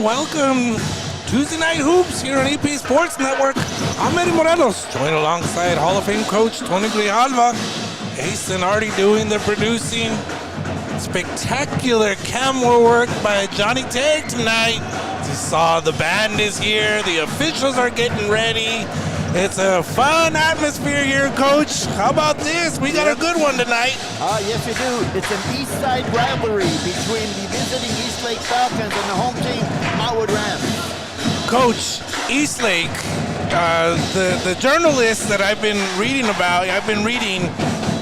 welcome Tuesday Night Hoops here on EP Sports Network. I'm Eddie Morelos, joined alongside Hall of Fame coach Tony Grijalva. Eastlake already doing the producing. Spectacular camera work by Johnny Tagg tonight. You saw the band is here, the officials are getting ready. It's a fun atmosphere here, Coach. How about this? We got a good one tonight. Yes, we do. It's an East Side rivalry between the visiting Eastlake Falcons and the home team, Montwood Rams. Coach, Eastlake, the journalists that I've been reading,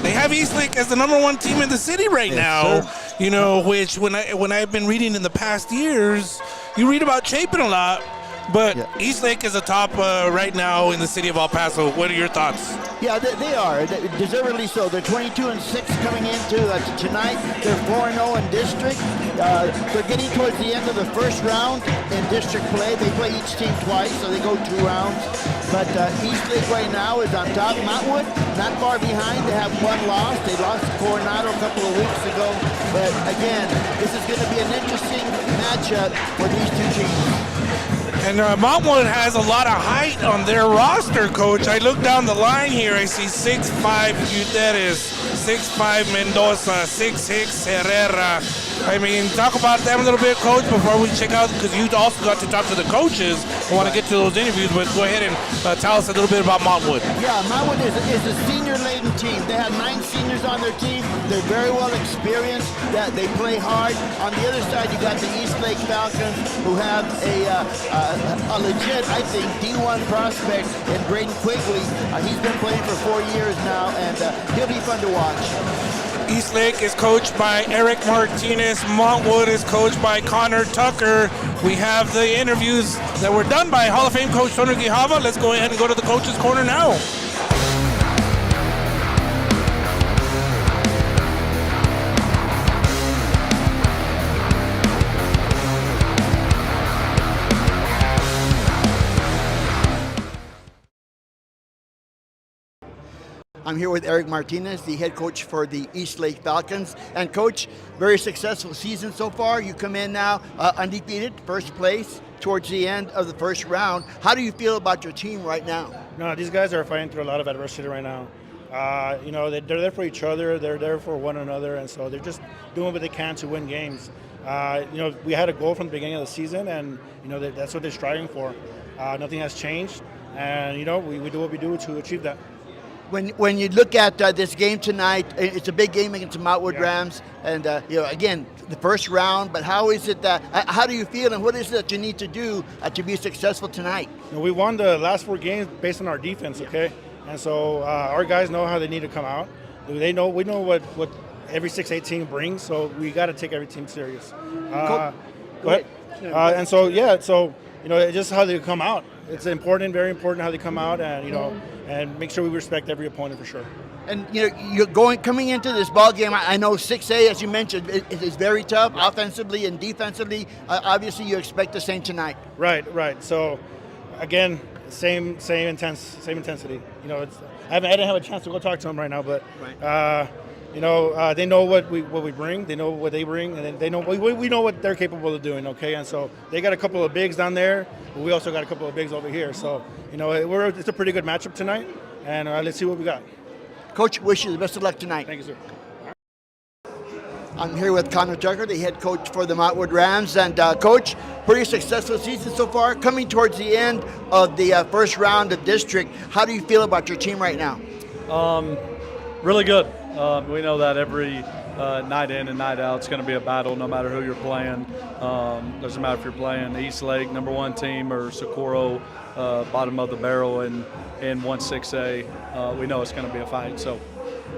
they have Eastlake as the #1 team in the city right now. Sir. You know, which when I've been reading in the past years, you read about Chapin a lot. But yeah. Eastlake is a top right now in the city of El Paso. What are your thoughts? Yeah, they are. Deservedly so. They're 22-6 coming into tonight. They're 4-0 in district. They're getting towards the end of the first round in district play. They play each team twice, so they go 2 rounds. But Eastlake right now is on top. Montwood, not far behind. They have 1 loss. They lost to Coronado a couple of weeks ago. But again, this is going to be an interesting matchup for these 2 teams. And Montwood has a lot of height on their roster, Coach. I look down the line here. I see 6'5" Gutierrez, 6'5" Mendoza, 6'6" Herrera. I mean, talk about them a little bit, Coach, before we check out, because you also got to talk to the coaches. I want to get to those interviews, but go ahead and tell us a little bit about Montwood. Yeah, Montwood is a senior-laden team. They have 9 seniors on their team. They're very well experienced. They play hard. On the other side, you got the Eastlake Falcons, who have a legit, I think, D1 prospect in Braden Quigley. He's been playing for 4 years now, and he'll be fun to watch. Eastlake is coached by Eric Martinez. Montwood is coached by Connor Tucker. We have the interviews that were done by Hall of Fame coach Tony Grijalva. Let's go ahead and go to the coach's corner now. I'm here with Eric Martinez, the head coach for the Eastlake Falcons. And Coach, very successful season so far. You come in now undefeated, first place towards the end of the first round. How do you feel about your team right now? No, these guys are fighting through a lot of adversity right now. You know, they're there for each other. They're there for one another. And so they're just doing what they can to win games. You know, we had a goal from the beginning of the season, and, you know, that's what they're striving for. Nothing has changed. And, you know, we do what we do to achieve that. When you look at this game tonight, it's a big game against the Montwood Rams, and you know, again, the first round. But how is it that? How do you feel, and what is it that you need to do to be successful tonight? You know, we won the last 4 games based on our defense, okay, and so our guys know how they need to come out. We know what every 6'8" team brings, so we got to take every team serious. Go ahead. And so you know, it's just how they come out. It's important, very important how they come out, and, you know, and make sure we respect every opponent for sure. And, you know, coming into this ball game, I know 6A, as you mentioned, it is very tough offensively and defensively. Obviously, you expect the same tonight. Right. So, again, same intensity. You know, I didn't have a chance to go talk to them right now, but you know, they know what we bring. They know what they bring, and they know we know what they're capable of doing. Okay, and so they got a couple of bigs down there, but we also got a couple of bigs over here. So, you know, it's a pretty good matchup tonight, and let's see what we got. Coach, wish you the best of luck tonight. Thank you, sir. I'm here with Connor Tucker, the head coach for the Montwood Rams, and Coach, pretty successful season so far. Coming towards the end of the first round of district, how do you feel about your team right now? Really good. We know that every night in and night out, it's going to be a battle no matter who you're playing. Doesn't matter if you're playing Eastlake, #1 team, or Socorro, bottom of the barrel in 1-6A. We know it's going to be a fight. So.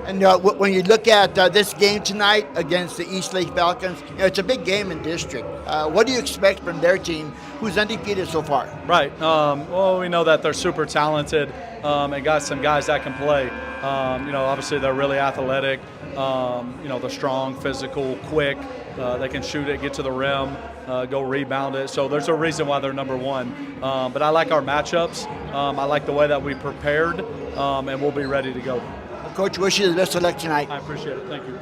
And when you look at this game tonight against the Eastlake Falcons, you know, it's a big game in district. What do you expect from their team, who's undefeated so far? Right. Well, we know that they're super talented and got some guys that can play. You know, obviously they're really athletic. You know, they're strong, physical, quick. They can shoot it, get to the rim, go rebound it. So there's a reason why they're #1. But I like our matchups. I like the way that we prepared, and we'll be ready to go. Coach, wish you the best of luck tonight. I appreciate it. Thank you.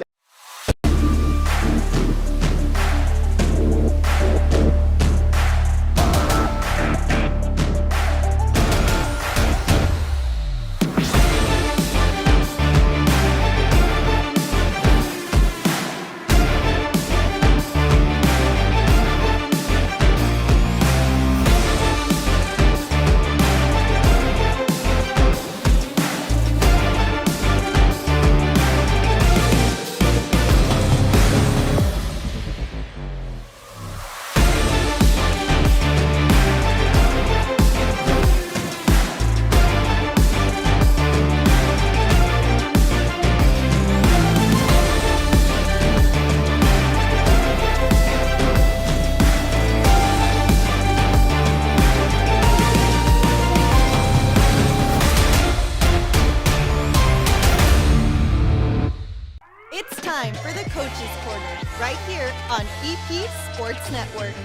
EP Sports Network.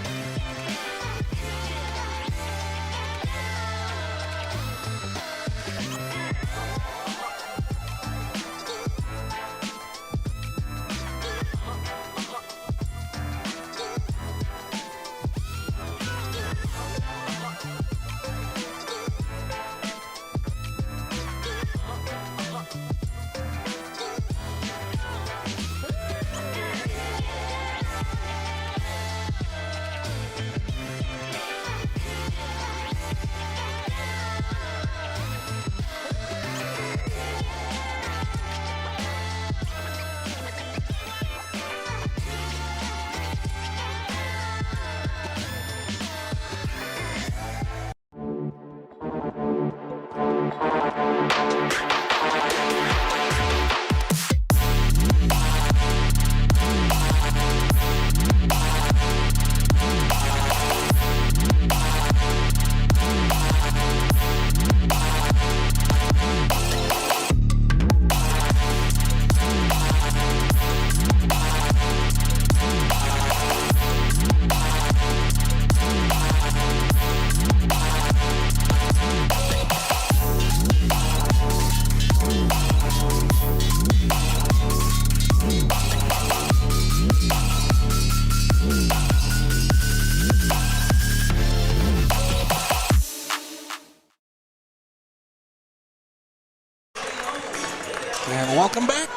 And welcome back.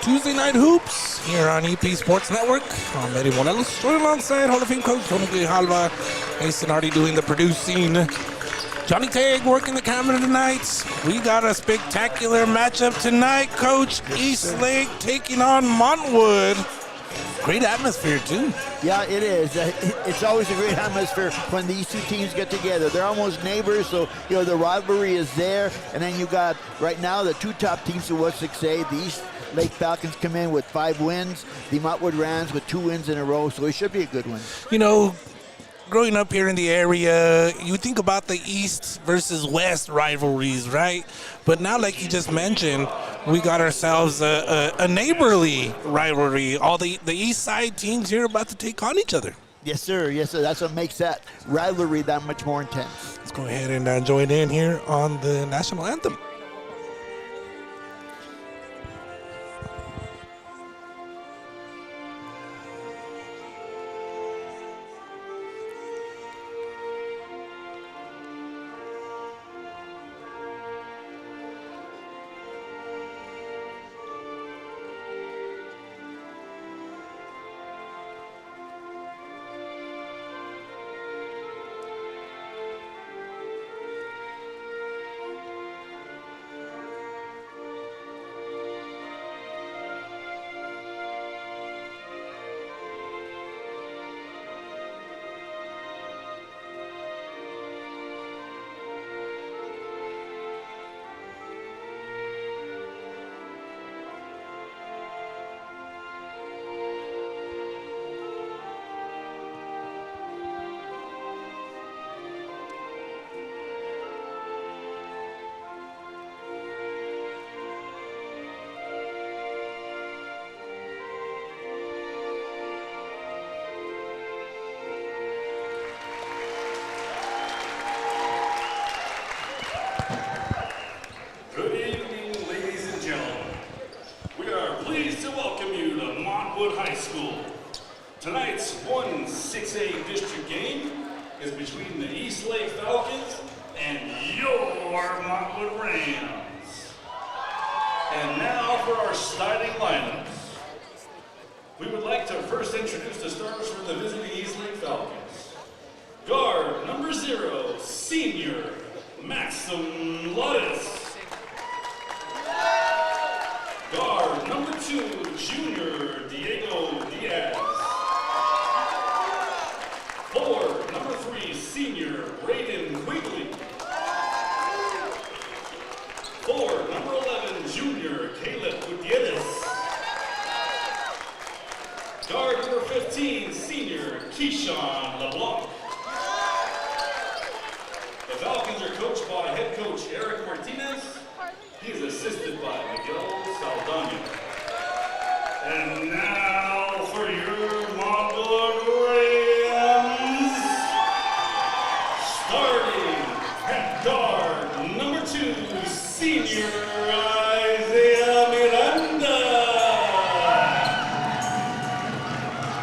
Tuesday Night Hoops here on EP Sports Network. I'm Eddie Morelos, joined alongside Hall of Fame coach Tony Grijalva. Mason Hardy doing the producing. Johnny Tagg working the camera tonight. We got a spectacular matchup tonight, Coach. Eastlake taking on Montwood. Great atmosphere, too. Yeah, it is. It's always a great atmosphere when these two teams get together. They're almost neighbors, so the rivalry is there. And then you got right now the two top teams of West 6A. The Eastlake Falcons come in with 5 wins. The Montwood Rams with 2 wins in a row, so it should be a good one. Growing up here in the area, you think about the East versus West rivalries, right? But now, like you just mentioned, we got ourselves a neighborly rivalry. All the East Side teams here about to take on each other. Yes, sir. Yes, sir. That's what makes that rivalry that much more intense. Let's go ahead and join in here on the national anthem. Tonight's 1-6A district game is between the Eastlake Falcons and your Montwood Rams. And now for our starting lineups. We would like to first introduce the starters for the visiting Eastlake Falcons. Guard number 0, senior Maxim Luttis. Guard number 2, junior Diego Diaz. Forward number 3, senior Braden Quigley. Forward number 11, junior Caleb Gutierrez. Guard number 15, senior Keyshawn LeBlanc. The Falcons are coached by head coach Eric Martinez. He is assisted by Miguel Saldana. And now for your Montwood senior Isaiah Miranda.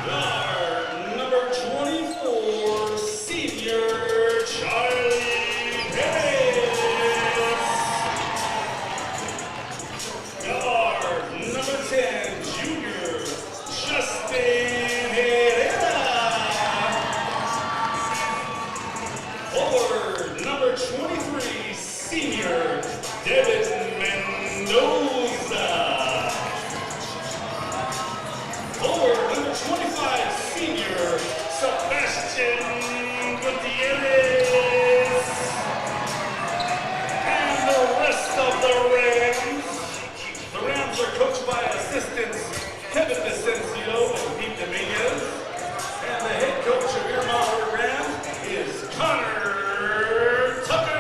Guard number 24, senior Charlie Perez. Guard number 10, junior Justin Herrera. Forward number 23, senior Devin Mendoza. Forward number 25, senior Sebastian Gutierrez. And the rest of the Rams. The Rams are coached by assistants Kevin Vicencio and Pete Dominguez. And the head coach of your Montwood Rams is Connor Tucker.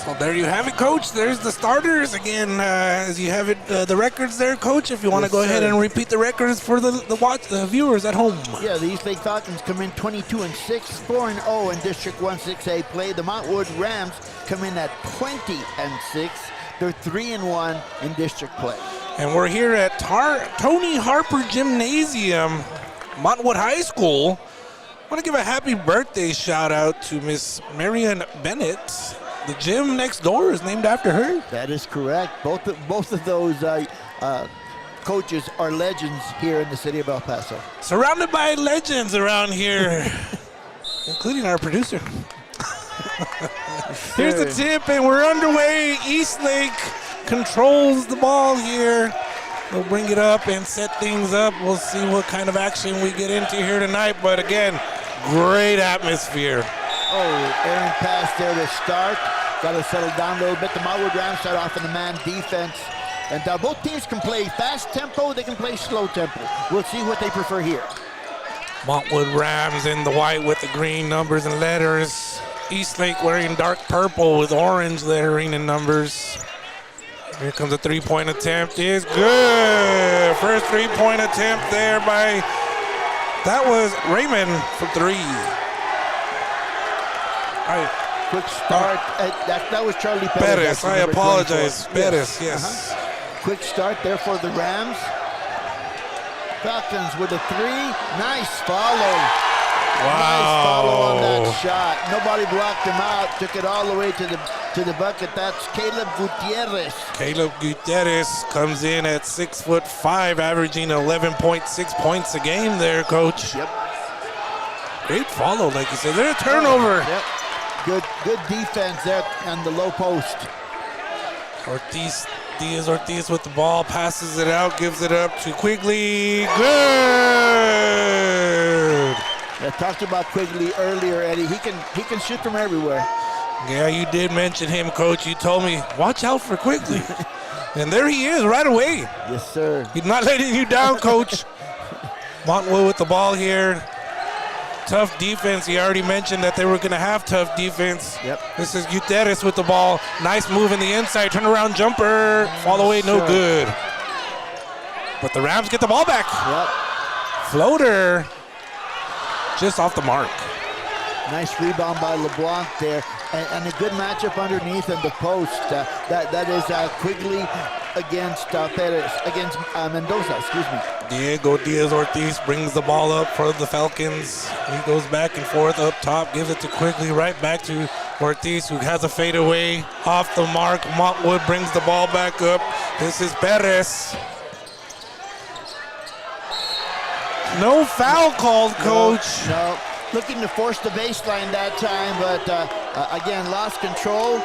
So there you have it, Coach. There's the starters. Again, as you have it, the records there, Coach, if you want to Yes, go ahead sir. and repeat the records for the viewers at home. Yeah, the Eastlake Falcons come in 22-6, 4-0 in District 1-6A play. The Montwood Rams come in at 20-6. They're 3-1 in district play. And we're here at Tony Harper Gymnasium, Montwood High School. I want to give a happy birthday shout out to Miss Marian Bennett. The gym next door is named after her. That is correct. Both of those coaches are legends here in the city of El Paso. Surrounded by legends around here, including our producer. Here's the tip, and we're underway. Eastlake controls the ball here. We'll bring it up and set things up. We'll see what kind of action we get into here tonight. But again, great atmosphere. Oh, errant pass there to start. Got to settle down a little bit. The Montwood Rams start off in the man defense. And both teams can play fast tempo. They can play slow tempo. We'll see what they prefer here. Montwood Rams in the white with the green numbers and letters. Eastlake wearing dark purple with orange lettering and numbers. Here comes a three-point attempt. Is good. First three-point attempt there by, that was Raymond for three. All right. Quick start. That was Charlie Perez. Perez. I apologize. Perez, yes. Quick start there for the Rams. Falcons with a three. Nice follow. Nice follow on that shot. Nobody blocked him out. Took it all the way to the bucket. That's Caleb Gutierrez. Caleb Gutierrez comes in at 6'5", averaging 11.6 points a game there, Coach. Yep. Great follow, like you said. There's a turnover. Yep. Good defense there on the low post. Diaz Ortiz with the ball, passes it out, gives it up to Quigley. Good. I talked about Quigley earlier, Eddie. He can shoot from everywhere. Yeah, you did mention him, Coach. You told me, watch out for Quigley. And there he is right away. Yes, sir. He's not letting you down, Coach. Montwood with the ball here. Tough defense. He already mentioned that they were going to have tough defense. Yep. This is Gutierrez with the ball. Nice move in the inside. Turnaround jumper. Fall away, no good. But the Rams get the ball back. Yep. Floater. Just off the mark. Nice rebound by LeBlanc there. And a good matchup underneath in the post. That is Quigley against Perez, against Mendoza, excuse me. Diego Diaz Ortiz brings the ball up for the Falcons. He goes back and forth up top, gives it to Quigley, right back to Ortiz, who has a fadeaway off the mark. Montwood brings the ball back up. This is Perez. No foul called, Coach. No. Looking to force the baseline that time, but again, lost control.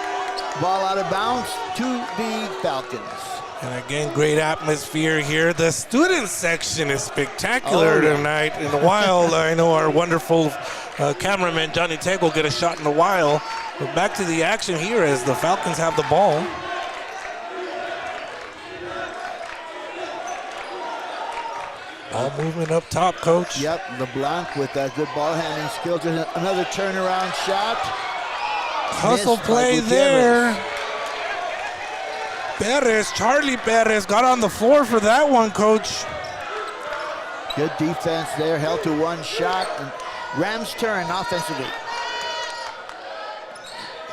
Ball out of bounds to the Falcons. And again, great atmosphere here. The student section is spectacular tonight. In a while, I know our wonderful cameraman, Johnny Teg, will get a shot in a while. But back to the action here as the Falcons have the ball. Ball movement up top, Coach. Yep, LeBlanc with good ball handling skills. There's another turnaround shot. Hustle play there. Perez, Charlie Perez got on the floor for that one, Coach. Good defense there, held to one shot. And Rams turn offensively.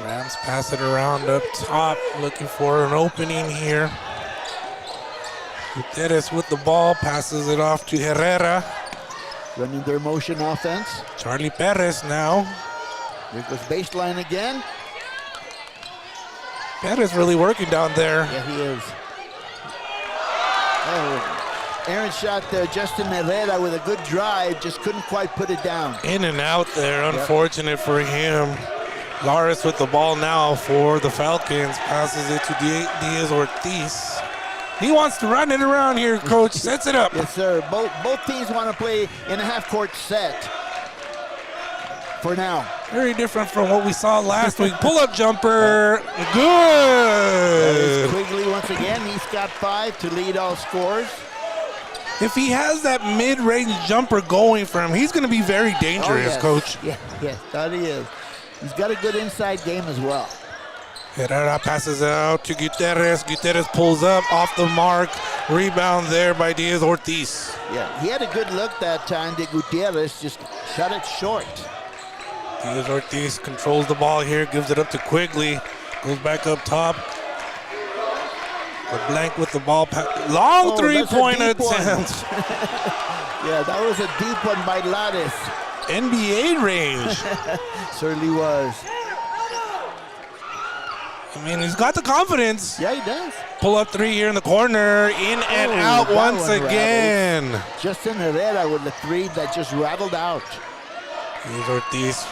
Rams pass it around up top, looking for an opening here. Gutierrez with the ball, passes it off to Herrera. Running their motion offense. Charlie Perez now. Here goes baseline again. Perez really working down there. Yeah, he is. Oh, Aaron shot Justin Herrera with a good drive, just couldn't quite put it down. In and out there, unfortunate for him. Laris with the ball now for the Falcons, passes it to Diaz Ortiz. He wants to run it around here, Coach. Sets it up. Yes, sir. Both teams want to play in a half-court set for now. Very different from what we saw last week. Pull-up jumper. That Good. is Quigley once again. He's got 5 to lead all scores. If he has that mid-range jumper going for him, he's going to be very dangerous, yes. Coach. Yeah, yes, that he is. He's got a good inside game as well. Herrera passes out to Gutierrez. Gutierrez pulls up off the mark. Rebound there by Diaz Ortiz. Yeah, he had a good look that time. De Gutierrez just shot it short. Diaz Ortiz controls the ball here, gives it up to Quigley. Goes back up top. LeBlanc with the ball. Long three-point attempt. Yeah, that was a deep one by Lattis. NBA range. Certainly was. I mean, he's got the confidence. Yeah, he does. Pull up three here in the corner. In and out that once one again. rattled. Justin Herrera with the three that just rattled out. Here's Ortiz.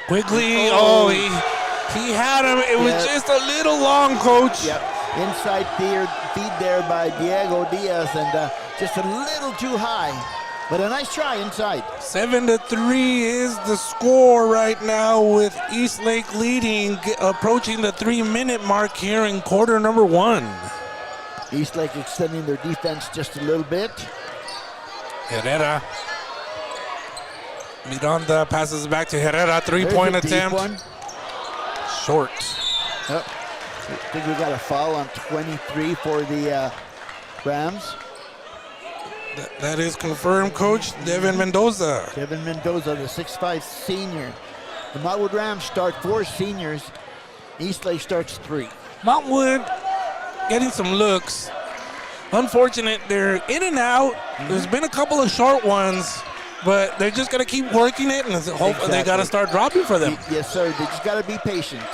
Quigley. Oh, he had him. It was just a little long, Coach. Yep. Inside feed there by Diego Diaz, and just a little too high. But a nice try inside. 7-3 is the score right now, with Eastlake leading, approaching the 3-minute mark here in quarter number 1. Eastlake extending their defense just a little bit. Herrera. Miranda passes back to Herrera. Three-point attempt. One. Short. Yep. I think we got a foul on 23 for the Rams. That is confirmed, Coach. Devin Mendoza. Devin Mendoza, the 6'5 senior. The Montwood Rams start 4 seniors. Eastlake starts 3. Montwood getting some looks. Unfortunate, they're in and out. There's been a couple of short ones, but they're just going to keep working it, and hope they got to start dropping for them. Yes, sir. They just got to be patient.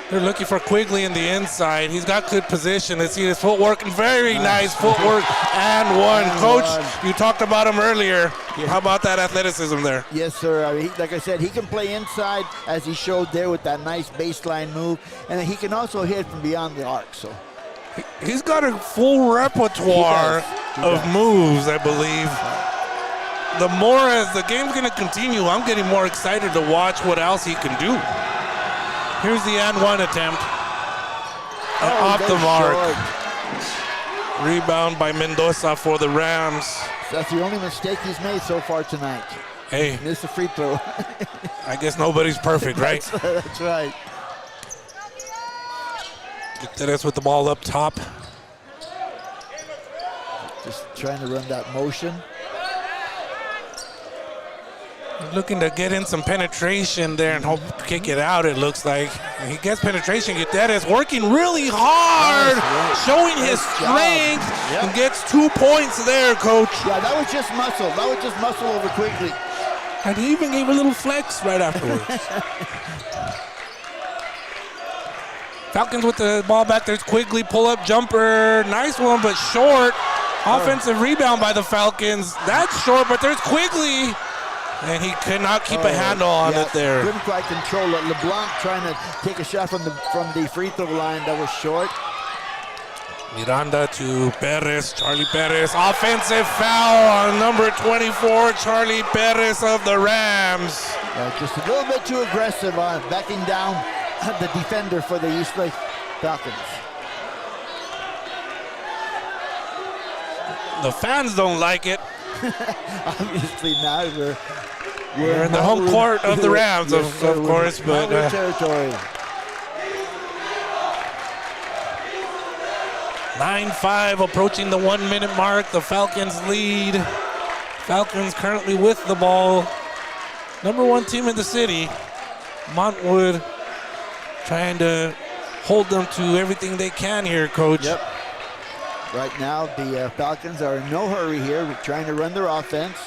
They're looking for Quigley in the inside. He's got good position. Let's see his footwork, and very nice footwork. And one. Coach, you talked about him earlier. Yeah. How about that athleticism there? Yes, sir. Like I said, he can play inside, as he showed there with that nice baseline move, and he can also hit from beyond the arc. So he's got a full repertoire of moves, I believe. The more as the game's going to continue, I'm getting more excited to watch what else he can do. Here's the and one attempt. Off the mark. Short. Rebound by Mendoza for the Rams. That's the only mistake he's made so far tonight. Hey. Missed a free throw. I guess nobody's perfect, right? That's right. Gutierrez with the ball up top. Just trying to run that motion. Looking to get in some penetration there and hope to kick it out, it looks like. And he gets penetration. Gutierrez working really hard, showing his strength, and gets 2 points there, Coach. Yeah, that was just muscle. That was just muscle over quickly. And he even gave a little flex right afterwards. Falcons with the ball back. There's Quigley, pull-up jumper. Nice one, but short. Offensive rebound by the Falcons. That's short, but there's Quigley. And he could not keep a handle on it there. Couldn't quite control it. LeBlanc trying to take a shot from the free throw line that was short. Miranda to Perez, Charlie Perez. Offensive foul on number 24, Charlie Perez of the Rams. Just a little bit too aggressive on backing down the defender for the Eastlake Falcons. The fans don't like it. Obviously not. We're in the home court of the Rams, of course, but territory. 9-5 approaching the 1 minute mark. The Falcons lead. Falcons currently with the ball. number one team in the city. Montwood trying to hold them to everything they can here, Coach. Yep. Right now, the Falcons are in no hurry here. We're trying to run their offense.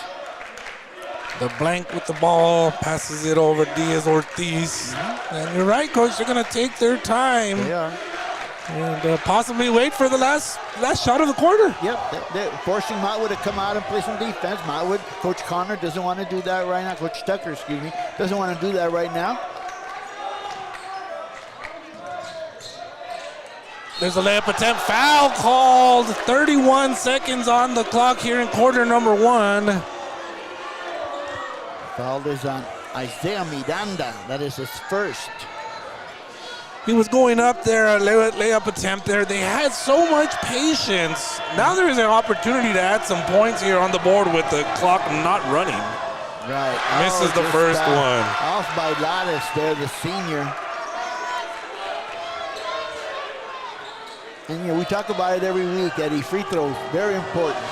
The blank with the ball, passes it over Diaz Ortiz. And you're right, Coach, they're going to take their time. They are. And possibly wait for the last shot of the quarter. Yep, they're forcing Montwood to come out and play some defense. Montwood, Coach Connor doesn't want to do that right now. Coach Tucker, excuse me, doesn't want to do that right now. There's a layup attempt. Foul called. 31 seconds on the clock here in quarter number 1. Foul is on Isaiah Miranda. That is his first. He was going up there, a layup attempt there. They had so much patience. Now there is an opportunity to add some points here on the board with the clock not running. Right. Misses the just first one. Off by Lattice there, the senior. And, you know, we talk about it every week, Eddie. Free throws, very important.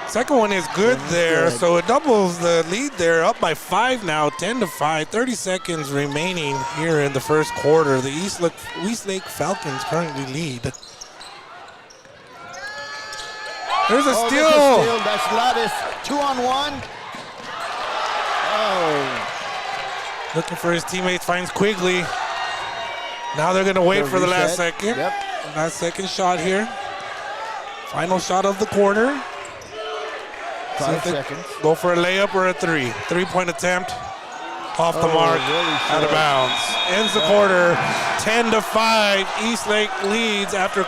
Second one is good there, good. so it doubles the lead there, up by 5 now, 10-5, 30 seconds remaining here in the first quarter. The Eastlake Falcons currently lead. There's a steal. There's a steal. That's Lattice, 2-on-1. Oh. Looking for his teammates, finds Quigley. Now they're gonna wait for the last second. Yep. Last second shot here. Final shot of the quarter. 5 seconds. Go for a layup or a 3. 3-point attempt. Off the mark. Really Out of bounds. Ends the quarter. 10-5. Eastlake leads after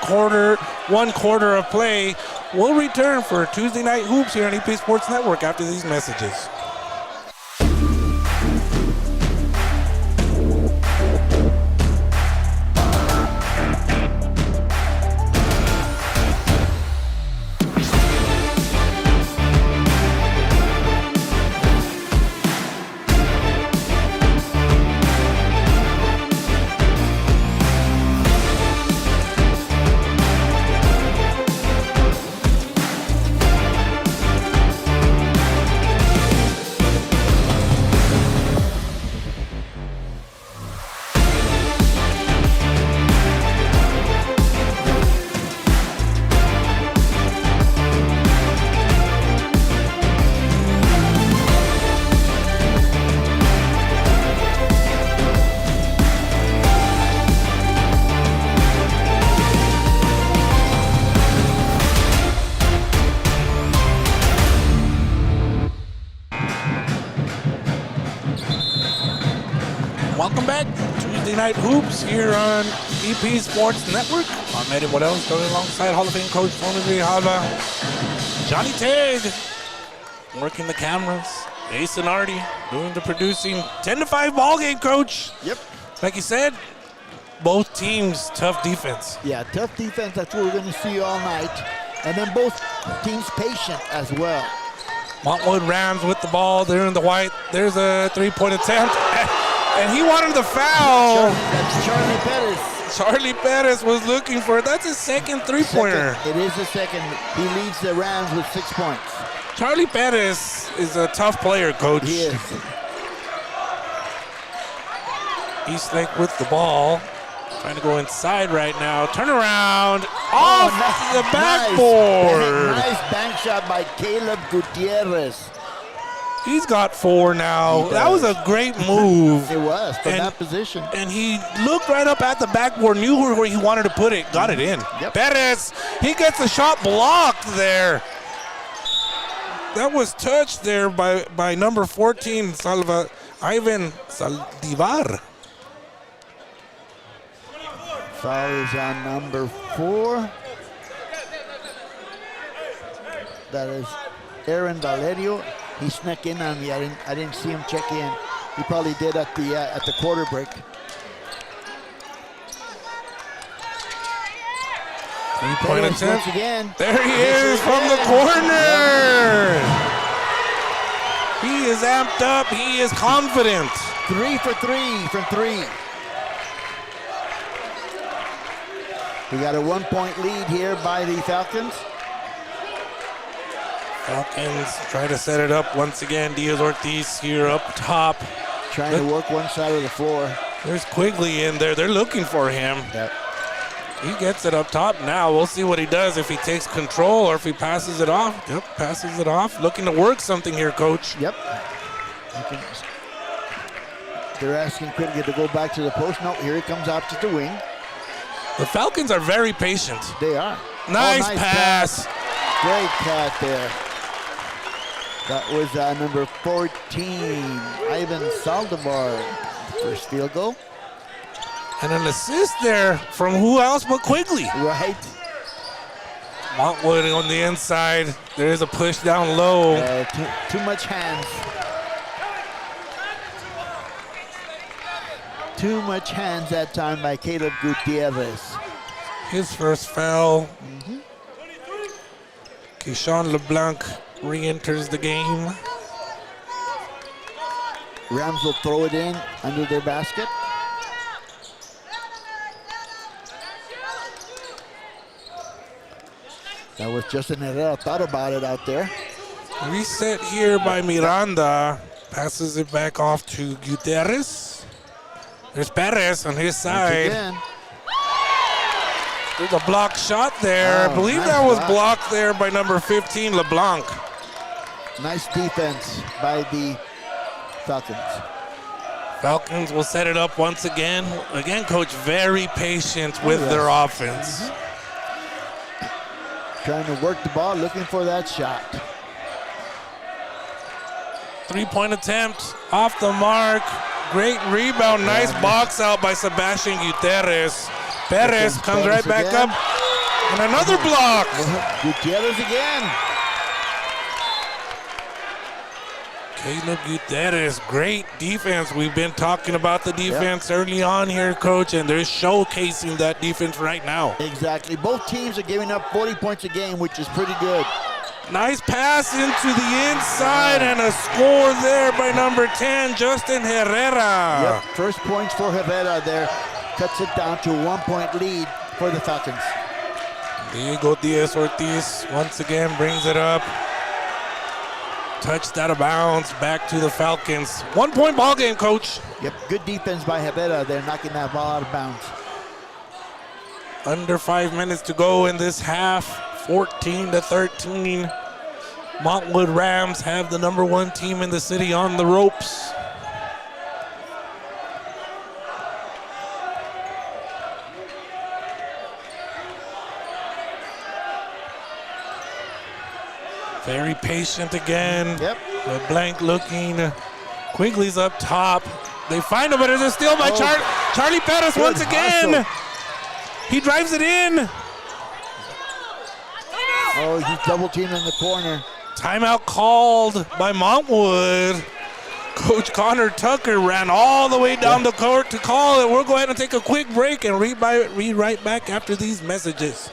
one quarter of play. We'll return for Tuesday Night Hoops here on EP Sports Network after these messages. Welcome back. Tuesday Night Hoops here on EP Sports Network. I'm Eddie Morelos, going alongside Hall of Fame coach Tony Grijalva. Johnny Tig working the cameras. Ace and Artie doing the producing. 10-5 ball game, Coach. Yep. Like you said, both teams tough defense. Yeah, tough defense. That's what we're going to see all night. And then both teams patient as well. Montwood Rams with the ball. They're in the white. There's a 3-point attempt. And he wanted the foul. That's Charlie Pettis. Charlie Pettis was looking for it. That's his second 3-pointer. It is the second. He leads the Rams with 6 points. Charlie Pettis is a tough player, Coach. He is. Eastlake with the ball. Trying to go inside right now. Turn around. Off the backboard. Nice bank shot by Caleb Gutierrez. He's got 4 now. That was a great move. It was from that position. And he looked right up at the backboard, knew where he wanted to put it, got it in. Yep. Perez, he gets the shot blocked there. That was touched there by number 14, Ivan Saldivar. Foul is on number 4. That is Aaron Valerio. He snuck in on me. I didn't see him check in. He probably did at the quarter break. 3-point attempt. Once again. There he is from the corner. He is amped up. He is confident. 3 for 3 from 3. We got a 1-point lead here by the Falcons. Falcons try to set it up once again. Diaz Ortiz here up top. Trying to work one side of the floor. There's Quigley in there. They're looking for him. Yep. He gets it up top now. We'll see what he does, if he takes control or if he passes it off. Yep, passes it off. Looking to work something here, Coach. Yep. They're asking Quigley to go back to the post. No, here he comes out to the wing. The Falcons are very patient. They are. Nice pass. Great pass there. That was number 14, Ivan Saldivar. First field goal. And an assist there from who else but Quigley. Right. Montwood on the inside. There's a push down low. Too much hands. Too much hands that time by Caleb Gutierrez. His first foul. Keyshawn LeBlanc re-enters the game. Rams will throw it in under their basket. That was Justin Herrera. Thought about it out there. Reset here by Miranda. Passes it back off to Gutierrez. There's Perez on his side. Again. There's a block shot there. Oh, I believe nice that was block. blocked there by number 15, LeBlanc. Nice defense by the Falcons. Falcons will set it up once again. Again, Coach, very patient with their offense. Trying to work the ball, looking for that shot. Three-point attempt off the mark. Great rebound. Nice box out by Sebastian Gutierrez. Perez comes right back up. And another block. Gutierrez again. Caleb Gutierrez, great defense. We've been talking about the defense early on here, Coach, and they're showcasing that defense right now. Exactly. Both teams are giving up 40 points a game, which is pretty good. Nice pass into the inside and a score there by number 10, Justin Herrera. Yep, first points for Herrera there. Cuts it down to a 1-point lead for the Falcons. Diego Diaz Ortiz once again brings it up. Touched out of bounds, back to the Falcons. 1-point ball game, Coach. Yep, good defense by Herrera. They're knocking that ball out of bounds. Under 5 minutes to go in this half, 14-13. Montwood Rams have the number 1 team in the city on the ropes. Very patient again. Yep. LeBlanc looking. Quigley's up top. They find him, but there's a steal by Charlie Perez once again. He drives it in. Oh, he's double teamed in the corner. Timeout called by Montwood. Coach Connor Tucker ran all the way down the court to call it. We'll go ahead and take a quick break and read right back after these messages.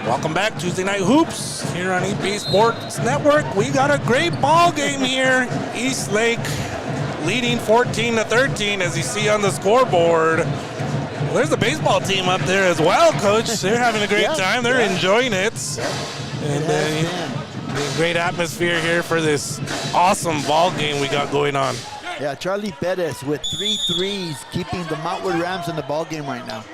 Welcome back, Tuesday Night Hoops here on EP Sports Network. We got a great ball game here. Eastlake leading 14-13 as you see on the scoreboard. Well, there's the baseball team up there as well, Coach. They're having a great time. They're enjoying it. And great atmosphere here for this awesome ball game we got going on. Yeah, Charlie Perez with 3 threes, keeping the Montwood Rams in the ball game right now.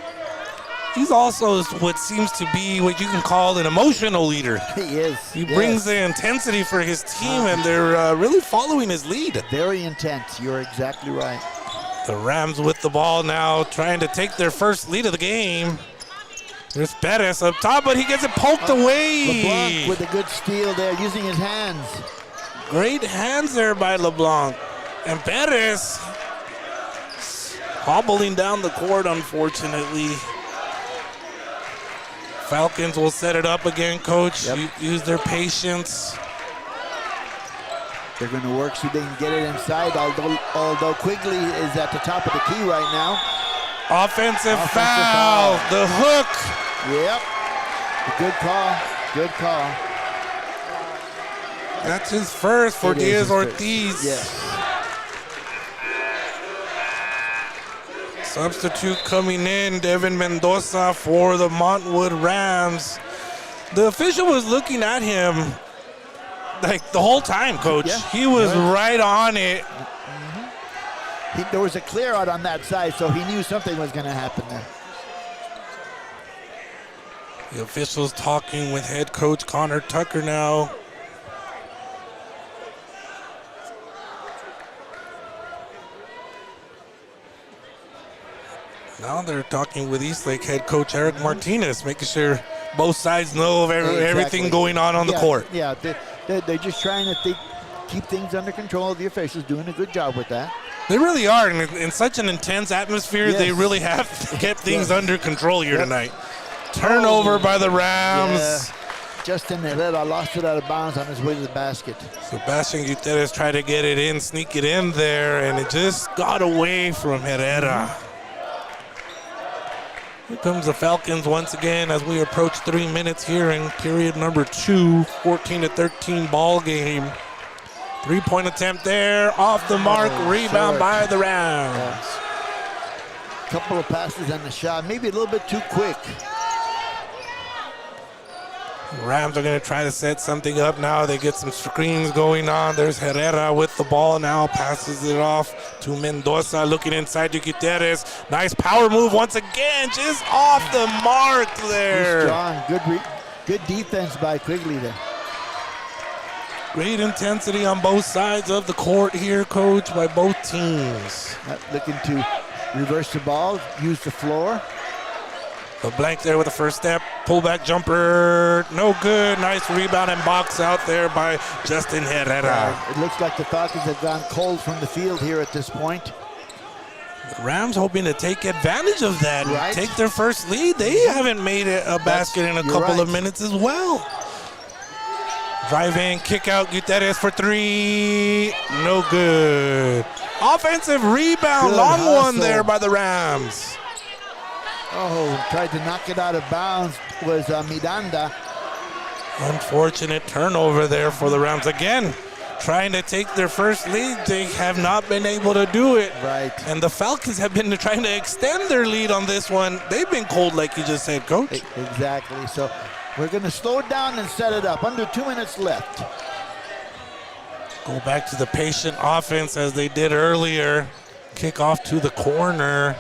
He's also what seems to be what you can call an emotional leader. He is. He brings the intensity for his team, and they're really following his lead. Very intense. You're exactly right. The Rams with the ball now, trying to take their first lead of the game. There's Perez up top, but he gets it poked away. LeBlanc with a good steal there, using his hands. Great hands there by LeBlanc. And Perez hobbling down the court, unfortunately. Falcons will set it up again, Coach. Yep. Use their patience. They're going to work so they can get it inside, although Quigley is at the top of the key right now. Offensive foul. The hook. Yep. Good call. Good call. That's his first for Diaz Ortiz. Yes. Substitute coming in, Devin Mendoza for the Montwood Rams. The official was looking at him like the whole time, Coach. Yeah. He was right on it. There was a clear out on that side, so he knew something was going to happen there. The officials talking with head coach Connor Tucker now. Now they're talking with Eastlake head coach Eric Martinez, making sure both sides know of everything going on the court. Yeah, they're just trying to keep things under control. The officials doing a good job with that. They really are. In such an intense atmosphere, Yes. they really have kept things under control here tonight. Turnover by the Rams. Yeah. Justin Herrera lost it out of bounds on his way to the basket. Sebastian Gutierrez tried to get it in, sneak it in there, and it just got away from Herrera. Here comes the Falcons once again as we approach 3 minutes here in period number 2, 14-13 ball game. 3-point attempt there, off the mark, rebound by the Rams. Couple of passes and the shot, maybe a little bit too quick. Rams are going to try to set something up now. They get some screens going on. There's Herrera with the ball now, passes it off to Mendoza, looking inside to Gutierrez. Nice power move once again, just off the mark there. Strong, good defense by Quigley there. Great intensity on both sides of the court here, Coach, by both teams. Looking to reverse the ball, use the floor. A blank there with the first step. Pullback jumper, no good. Nice rebound and box out there by Justin Herrera. It looks like the Falcons have gone cold from the field here at this point. The Rams hoping to take advantage of that and Right. take their first lead. They haven't made it a basket in a couple of minutes as well. Drive in, kick out, Gutierrez for three. No good. Offensive rebound, Good long one hustle. there by the Rams. Oh, tried to knock it out of bounds was Miranda. Unfortunate turnover there for the Rams. Again, trying to take their first lead. They have not been able to do it. Right. And the Falcons have been trying to extend their lead on this one. They've been cold, like you just said, Coach. Exactly. So we're going to slow it down and set it up. Under 2 minutes left. Go back to the patient offense as they did earlier. Kick off to the corner.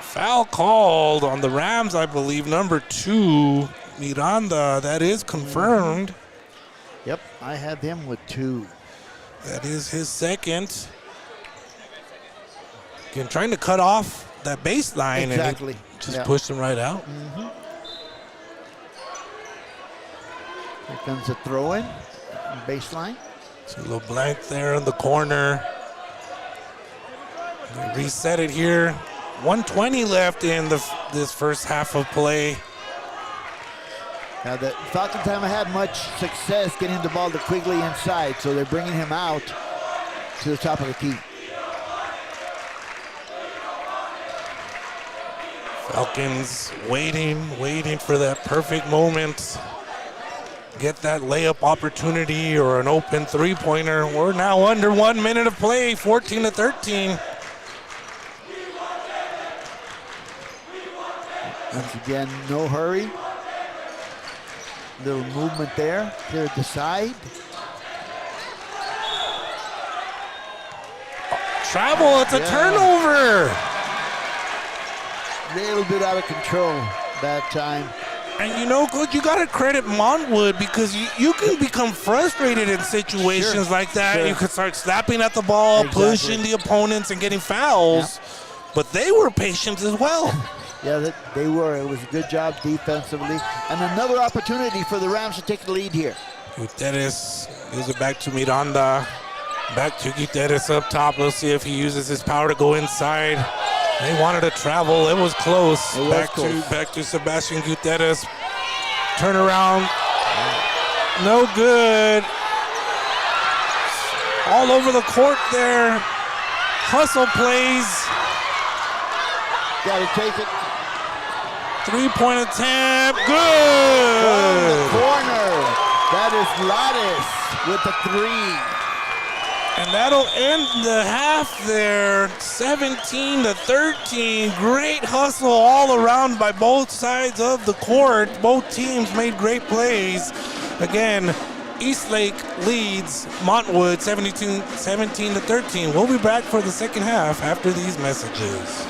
Foul called on the Rams, I believe, number 2, Miranda. That is confirmed. Yep, I have him with 2. That is his second. Again, trying to cut off that baseline. Exactly. And just pushed him right out. Here comes the throw-in, baseline. So a little blank there in the corner. They reset it here. 1:20 left in this first half of play. Now the Falcons haven't had much success getting the ball to Quigley inside, so they're bringing him out to the top of the key. Falcons waiting for that perfect moment. Get that layup opportunity or an open three-pointer. We're now under 1 minute of play, 14-13. Once again, no hurry. Little movement there, clear at the side. Travel, it's a turnover. Little bit out of control that time. And you know, Coach, you got to credit Montwood because you can become frustrated in situations like that. Sure. You can start slapping at the ball, pushing the opponents and getting fouls. But they were patient as well. Yeah, they were. It was a good job defensively. And another opportunity for the Rams to take the lead here. Gutierrez gives it back to Miranda. Back to Gutierrez up top. Let's see if he uses his power to go inside. They wanted to travel. It was close. It was close. Back to Sebastian Gutierrez. Turnaround. No good. All over the court there. Hustle plays. Got to take it. 3-point attempt. From the Good. corner. That is Lattice with the three. And that'll end the half there. 17-13. Great hustle all around by both sides of the court. Both teams made great plays. Again, Eastlake leads Montwood 17-13. We'll be back for the second half after these messages.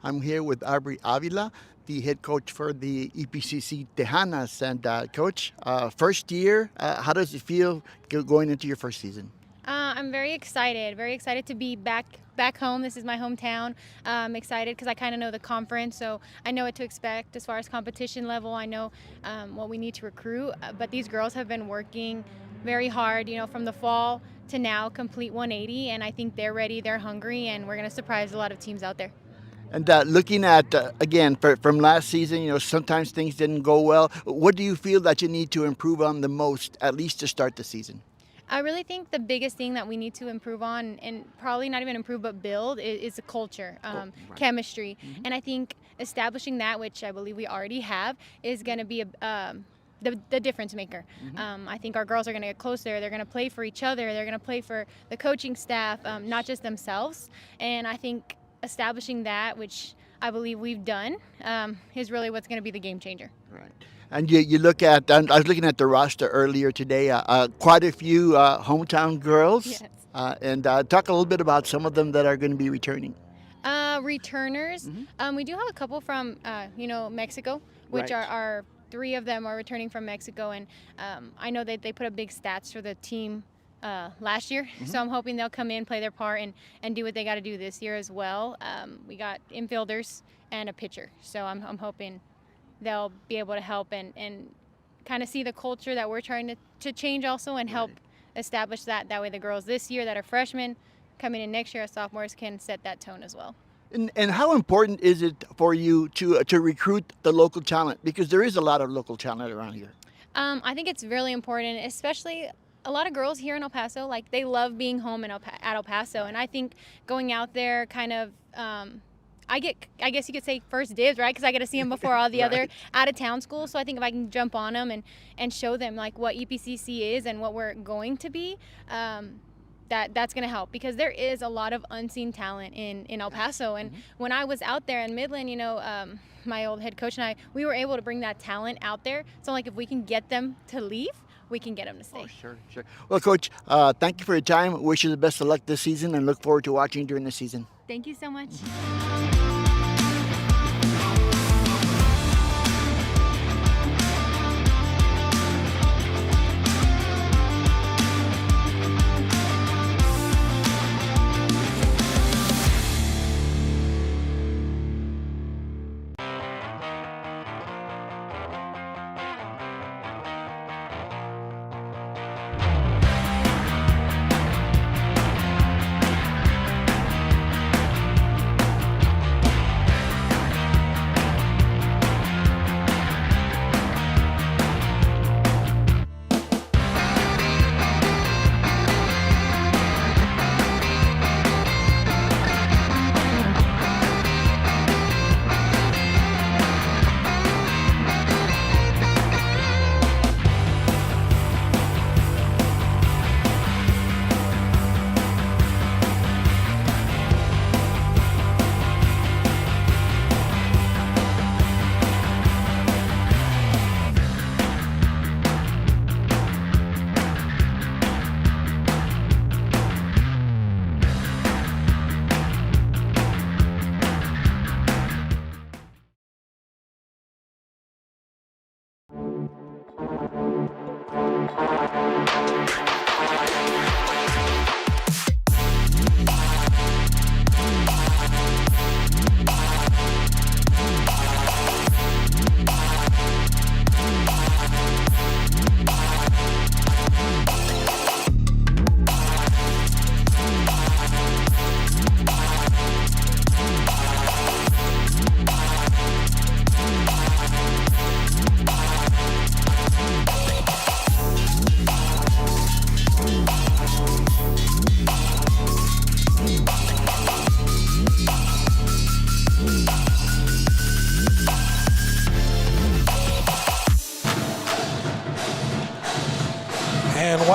I'm here with Coach Avila, the head coach for the EPCC Tejanas. And Coach, first year, how does it feel going into your first season? I'm very excited to be back home. This is my hometown. I'm excited because I kind of know the conference, so I know what to expect as far as competition level. I know what we need to recruit, but these girls have been working very hard, from the fall to now, complete 180, and I think they're ready, they're hungry, and we're going to surprise a lot of teams out there. And looking at, again, from last season, sometimes things didn't go well. What do you feel that you need to improve on the most, at least to start the season? I really think the biggest thing that we need to improve on, and probably not even improve but build, is the culture, right. chemistry. Mm-hmm. And I think establishing that, which I believe we already have, is going to be the difference maker. Mm-hmm. I think our girls are going to get closer. They're going to play for each other. They're going to play for the coaching staff, not just themselves. And I think establishing that, which I believe we've done, is really what's going to be the game changer. Right. And you look at, I was looking at the roster earlier today, quite a few hometown girls. Yes. And talk a little bit about some of them that are going to be returning. Returners, mm-hmm. We do have a couple from, Mexico, which right. are 3 of them are returning from Mexico. And I know that they put up big stats for the team last year, mm-hmm. so I'm hoping they'll come in, play their part, and do what they got to do this year as well. We got infielders and a pitcher, so I'm hoping they'll be able to help and kind of see the culture that we're trying to change also, and help establish that. That way the girls this year that are freshmen coming in next year as sophomores can set that tone as well. And how important is it for you to recruit the local talent? Because there is a lot of local talent around here. I think it's really important, especially a lot of girls here in El Paso, like they love being home at El Paso, and I think going out there kind of, I guess you could say first dibs, right? Because I get to see them before all the right. other out-of-town schools. So I think if I can jump on them and show them like what EPCC is and what we're going to be, that's going to help, because there is a lot of unseen talent in El Paso. And mm-hmm. when I was out there in Midland, my old head coach and I, we were able to bring that talent out there. So like if we can get them to leave, we can get them to stay. Oh, sure. Well, Coach, thank you for your time. Wish you the best of luck this season, and look forward to watching during the season. Thank you so much.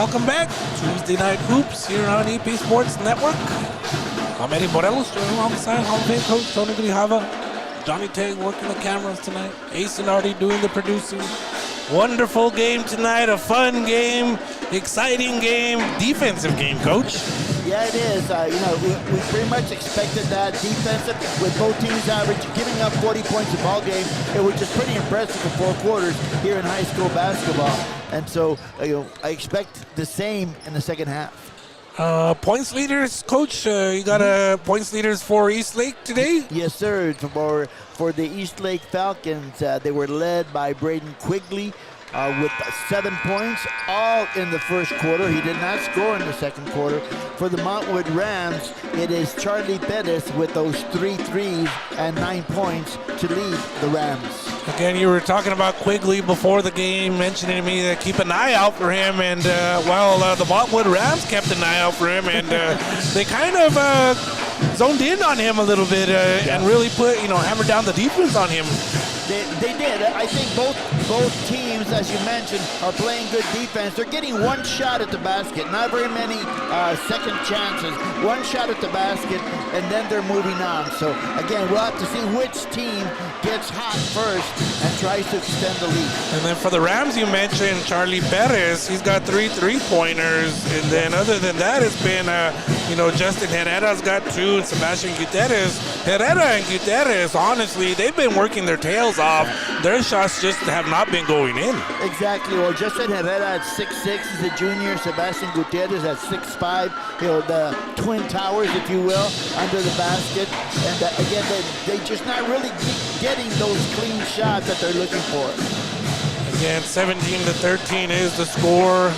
Welcome back. Tuesday Night Hoops here on EP Sports Network. I'm Eddie Morelos, joined alongside Hall of Fame coach Tony Grijalva. Johnny Tag working the cameras tonight. Ace and Artie doing the producing. Wonderful game tonight, a fun game, exciting game, defensive game, Coach. Yeah, it is. We pretty much expected that defensive with both teams giving up 40 points a ball game. It was just pretty impressive for 4 quarters here in high school basketball. And so, I expect the same in the second half. Points leaders, Coach. You got points leaders for Eastlake today? Yes, sir. For the Eastlake Falcons, they were led by Braden Quigley with 7 points, all in the first quarter. He did not score in the second quarter. For the Montwood Rams, it is Charlie Bettis with those 3 threes and 9 points to lead the Rams. Again, you were talking about Quigley before the game, mentioning to me to keep an eye out for him. And, the Montwood Rams kept an eye out for him. And they kind of zoned in on him a little bit and really hammered down the defense on him. They did. I think both teams, as you mentioned, are playing good defense. They're getting one shot at the basket, not very many second chances. One shot at the basket, and then they're moving on. So, again, we'll have to see which team gets hot first and tries to extend the lead. And then for the Rams, you mentioned Charlie Perez. He's got 3 3-pointers. And then other than that, it's been, Justin Herrera's got 2, and Sebastian Gutierrez. Herrera and Gutierrez, honestly, they've been working their tails off. Their shots just have not been going in. Exactly. Well, Justin Herrera at 6'6" is a junior. Sebastian Gutierrez at 6'5", the twin towers, if you will, under the basket. And again, they're just not really getting those clean shots that they're looking for. Again, 17-13 is the score.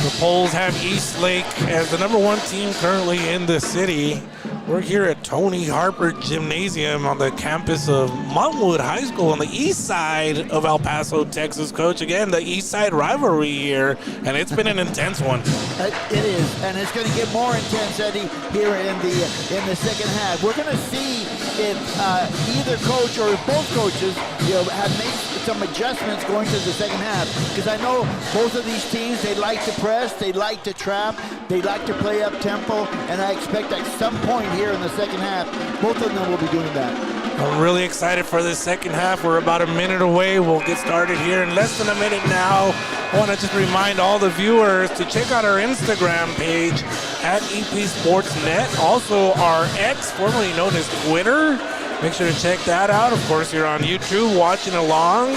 The polls have Eastlake as the number 1 team currently in the city. We're here at Tony Harper Gymnasium on the campus of Montwood High School on the east side of El Paso, Texas, Coach. Again, the east side rivalry here, and it's been an intense one. It is, and it's going to get more intense, Eddie, here in the second half. We're going to see if either coach or both coaches have made some adjustments going to the second half, because I know both of these teams, they like to press, they like to trap, they like to play up tempo, and I expect at some point here in the second half, both of them will be doing that. I'm really excited for this second half. We're about a minute away. We'll get started here in less than a minute now. I want to just remind all the viewers to check out our Instagram page at EP Sportsnet. Also our X, formerly known as Twitter. Make sure to check that out. Of course, you're on YouTube watching along.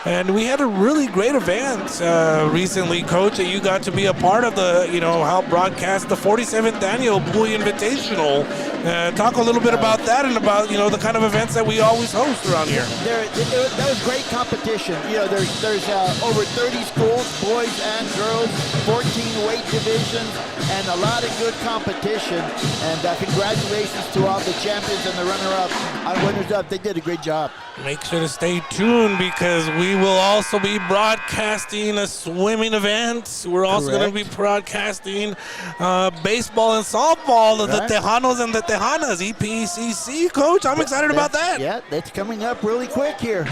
And we had a really great event recently, Coach, that you got to be a part of help broadcast the 47th annual Bowie Invitational. Talk a little bit about that and about, the kind of events that we always host around here. That was great competition. There's over 30 schools, boys and girls, 14 weight divisions, and a lot of good competition. And congratulations to all the champions and the runner-up and winners-up. They did a great job. Make sure to stay tuned because we will also be broadcasting a swimming event. We're also going to be broadcasting baseball and softball of the Tejanos and the Tejanas, EPSN, Coach. I'm excited about that. Yeah, that's coming up really quick here.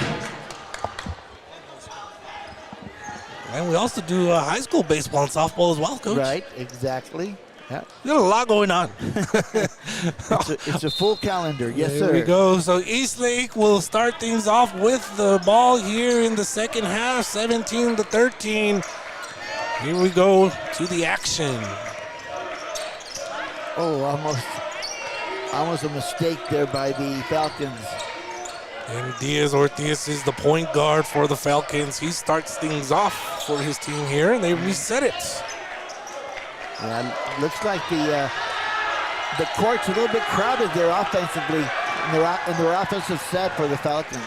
And we also do high school baseball and softball as well, Coach. Right, exactly. Yeah. There's a lot going on. it's a full calendar. Yes, sir. There we go. So Eastlake will start things off with the ball here in the second half, 17-13. Here we go to the action. Oh, almost a mistake there by the Falcons. And Diaz Ortiz is the point guard for the Falcons. He starts things off for his team here, and they reset it. Yeah, looks like the court's a little bit crowded there offensively in their offensive set for the Falcons.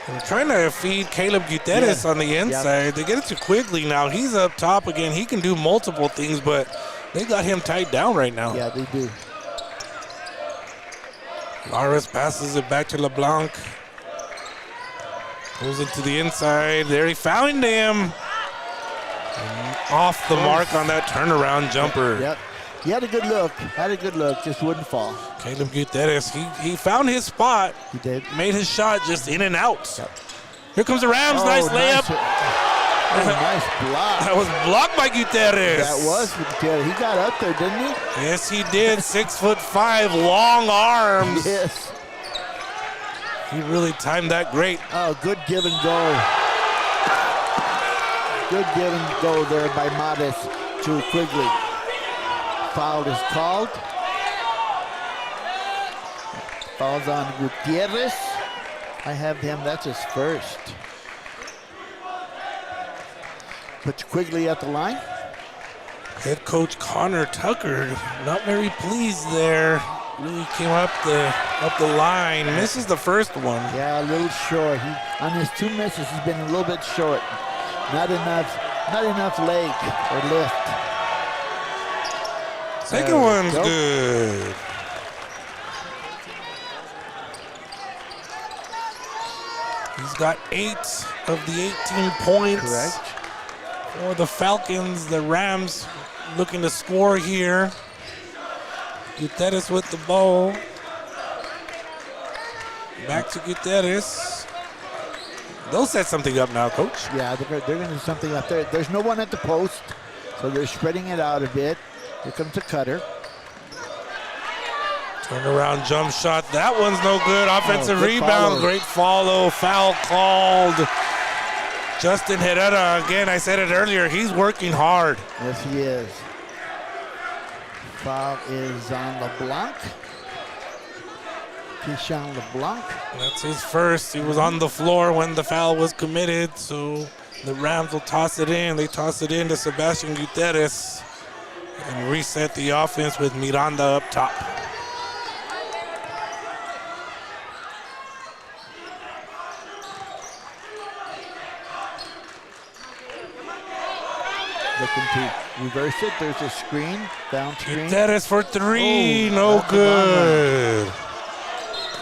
They're trying to feed Caleb Gutierrez on the inside. Yep. They get it to Quigley now. He's up top again. He can do multiple things, but they got him tied down right now. Yeah, they do. Lares passes it back to LeBlanc. Goes into the inside. There he found him. And off the mark on that turnaround jumper. Yep. He had a good look. Just wouldn't fall. Caleb Gutierrez, he found his spot. He did. Made his shot just in and out. Yep. Here comes the Rams. Nice layup. Oh, nice block. That was blocked by Gutierrez. That was Gutierrez. He got up there, didn't he? Yes, he did. 6'5", long arms. Yes. He really timed that great. Oh, good give and go. Good give and go there by Modest to Quigley. Foul is called. Foul's on Gutierrez. I have him, that's his first. Puts Quigley at the line. Head coach Connor Tucker, not very pleased there. Really came up the line. Misses the first one. Yeah, a little short. On his 2 misses, he's been a little bit short. Not enough leg or lift. Second one's good. He's got 8 of the 18 points. Correct. For the Falcons. The Rams looking to score here. Gutierrez with the ball. Back to Gutierrez. They'll set something up now, Coach. Yeah, they're going to do something up there. There's no one at the post, so they're spreading it out a bit. Here comes the cutter. Turnaround jump shot. That one's no good. Offensive good rebound. follow. Great follow. Foul called. Justin Herrera, again, I said it earlier, he's working hard. Yes, he is. Foul is on LeBlanc. Keyshawn LeBlanc. That's his first. He was on the floor when the foul was committed, so the Rams will toss it in. They toss it in to Sebastian Gutierrez and reset the offense with Miranda up top. Looking to reverse it. There's a screen, down screen. Gutierrez for three, Oh, no that's the long good.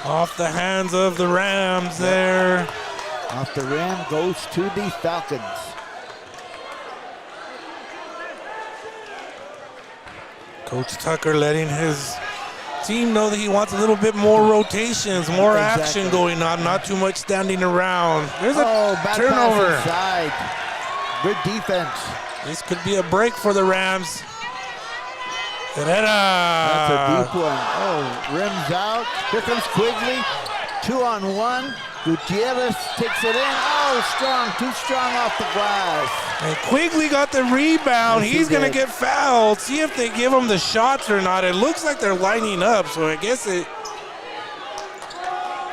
Off the hands of the Rams there. Off the rim goes to the Falcons. Coach Tucker letting his team know that he wants a little bit more rotations, more action going on, not too much standing around. There's a bad turnover. pass inside. Good defense. This could be a break for the Rams. Herrera. That's a deep one. Oh, rims out. Here comes Quigley. 2-on-1. Gutierrez takes it in. Oh, strong. Too strong off the glass. And Quigley got the rebound. Yes, he He's going to did. get fouled. See if they give him the shots or not. It looks like they're lining up, so I guess it.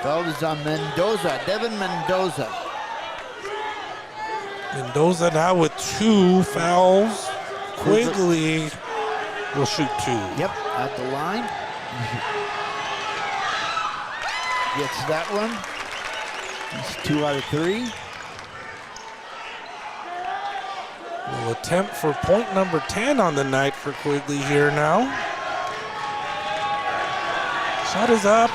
Foul is on Mendoza. Devin Mendoza. Mendoza now with 2 fouls. Quigley will shoot 2. Yep, at the line. Gets that one. He's 2 out of 3. Will attempt for point number 10 on the night for Quigley here now. Shot is up.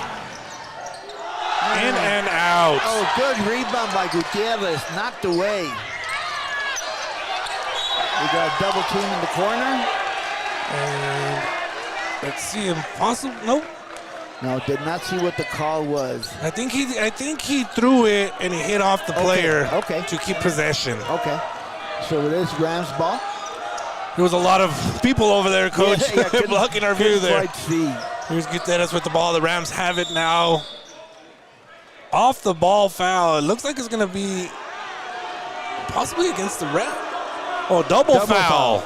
In and out. Oh, good rebound by Gutierrez. Knocked away. We got a double team in the corner. And let's see, impossible. Nope. No, did not see what the call was. I think he threw it and he hit off the player okay. to keep possession. Okay. So it is Rams ball. There was a lot of people over there, Coach, couldn't- blocking our view couldn't there. quite see. Here's Gutierrez with the ball. The Rams have it now. Off the ball foul. It looks like it's going to be possibly against the Rams. Oh, double foul.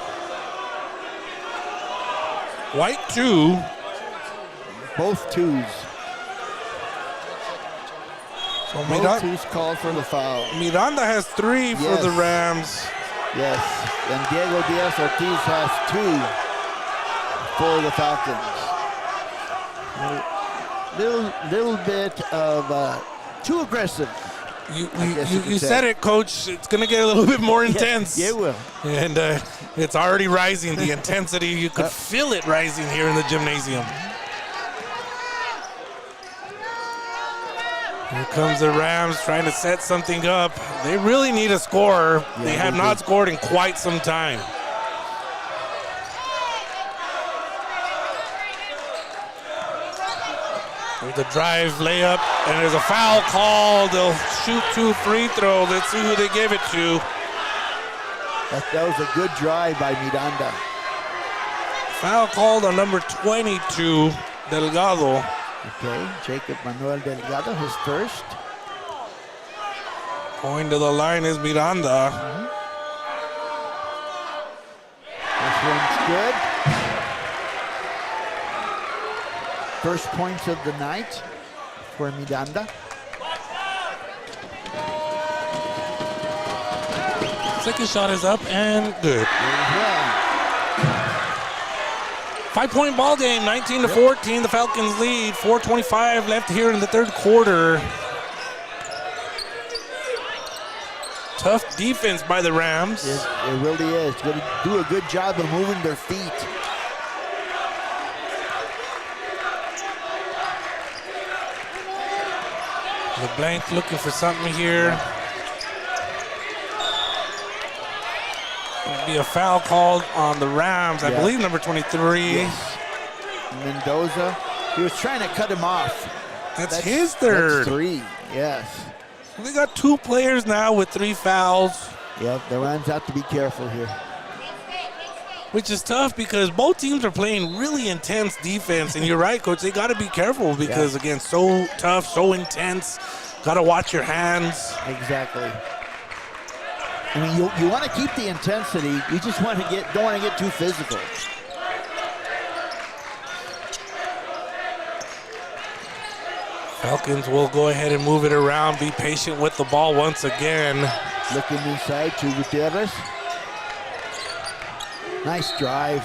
White 2. Both twos. So Both twos called for the foul. Miranda has 3 for the Rams. Yes, and Diego Diaz Ortiz has 2 for the Falcons. Little bit of too aggressive. You said it, Coach. It's going to get a little bit more intense. Yeah, it will. And it's already rising. The intensity, you could feel it rising here in the gymnasium. Here comes the Rams trying to set something up. They really need a scorer. Yeah, they have not scored in quite some time. There's a drive, layup, and there's a foul called. They'll shoot 2 free throws. Let's see who they give it to. That was a good drive by Miranda. Foul called on number 22, Delgado. Okay, Jacob Manuel Delgado, his first. Going to the line is Miranda. This one's good. First points of the night for Miranda. Second shot is up and good. Well, 5-point ball game, 19-14. The Falcons lead. 4:25 left here in the third quarter. Tough defense by the Rams. it really is. Going to do a good job of moving their feet. LeBlanc looking for something here. Be a foul called on the Rams. I believe number 23. Yes. Mendoza. He was trying to cut him off. That's his third. That's 3. Yes. We got 2 players now with 3 fouls. Yep. The Rams have to be careful here. Which is tough because both teams are playing really intense defense. And you're right, Coach. They got to be careful because, again, so tough, so intense. Got to watch your hands. Exactly. I mean, you want to keep the intensity. You just don't want to get too physical. Falcons will go ahead and move it around. Be patient with the ball once again. Looking inside to Gutierrez. Nice drive.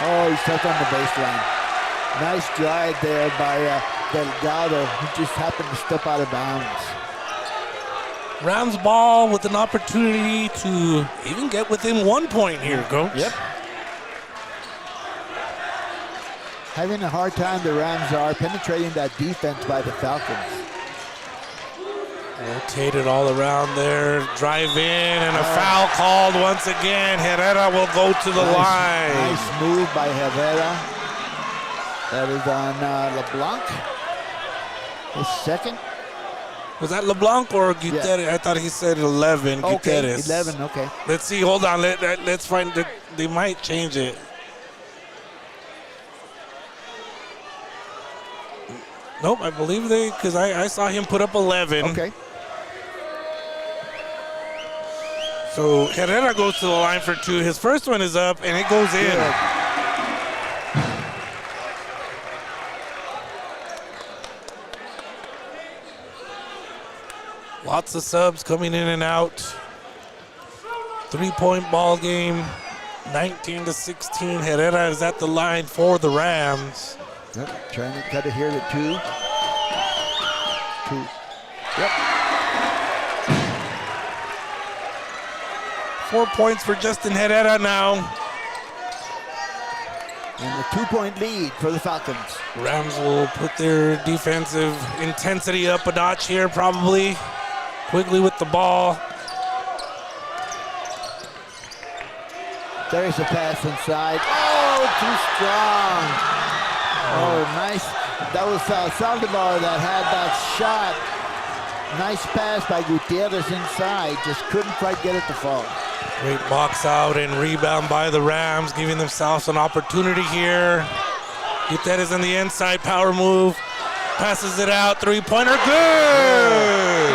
Oh, he's stuck on the baseline. Nice drive there by Delgado, who just happened to step out of bounds. Rams ball with an opportunity to even get within 1 point here, Coach. Yep. Having a hard time, the Rams are penetrating that defense by the Falcons. Rotated all around there. Drive in and a foul called once again. Herrera will go to the line. Nice move by Herrera. That is on LeBlanc. His second. Was that LeBlanc or Gutierrez? I thought he said 11. Okay, Gutierrez. 11, okay. Let's see. Hold on. Let's find it. They might change it. Nope, I believe because I saw him put up 11. Okay. So Herrera goes to the line for 2. His first one is up, and it goes in. Good. Lots of subs coming in and out. 3-point ball game, 19-16. Herrera is at the line for the Rams. Yep, trying to cut it here to 2. Yep. 4 points for Justin Herrera now. And the 2-point lead for the Falcons. Rams will put their defensive intensity up a notch here probably. Quigley with the ball. There's a pass inside. Oh, too strong. Oh, nice. That was Saldivar that had that shot. Nice pass by Gutierrez inside. Just couldn't quite get it to fall. Great box out and rebound by the Rams, giving themselves an opportunity here. Gutierrez on the inside, power move. Passes it out, 3-pointer, good!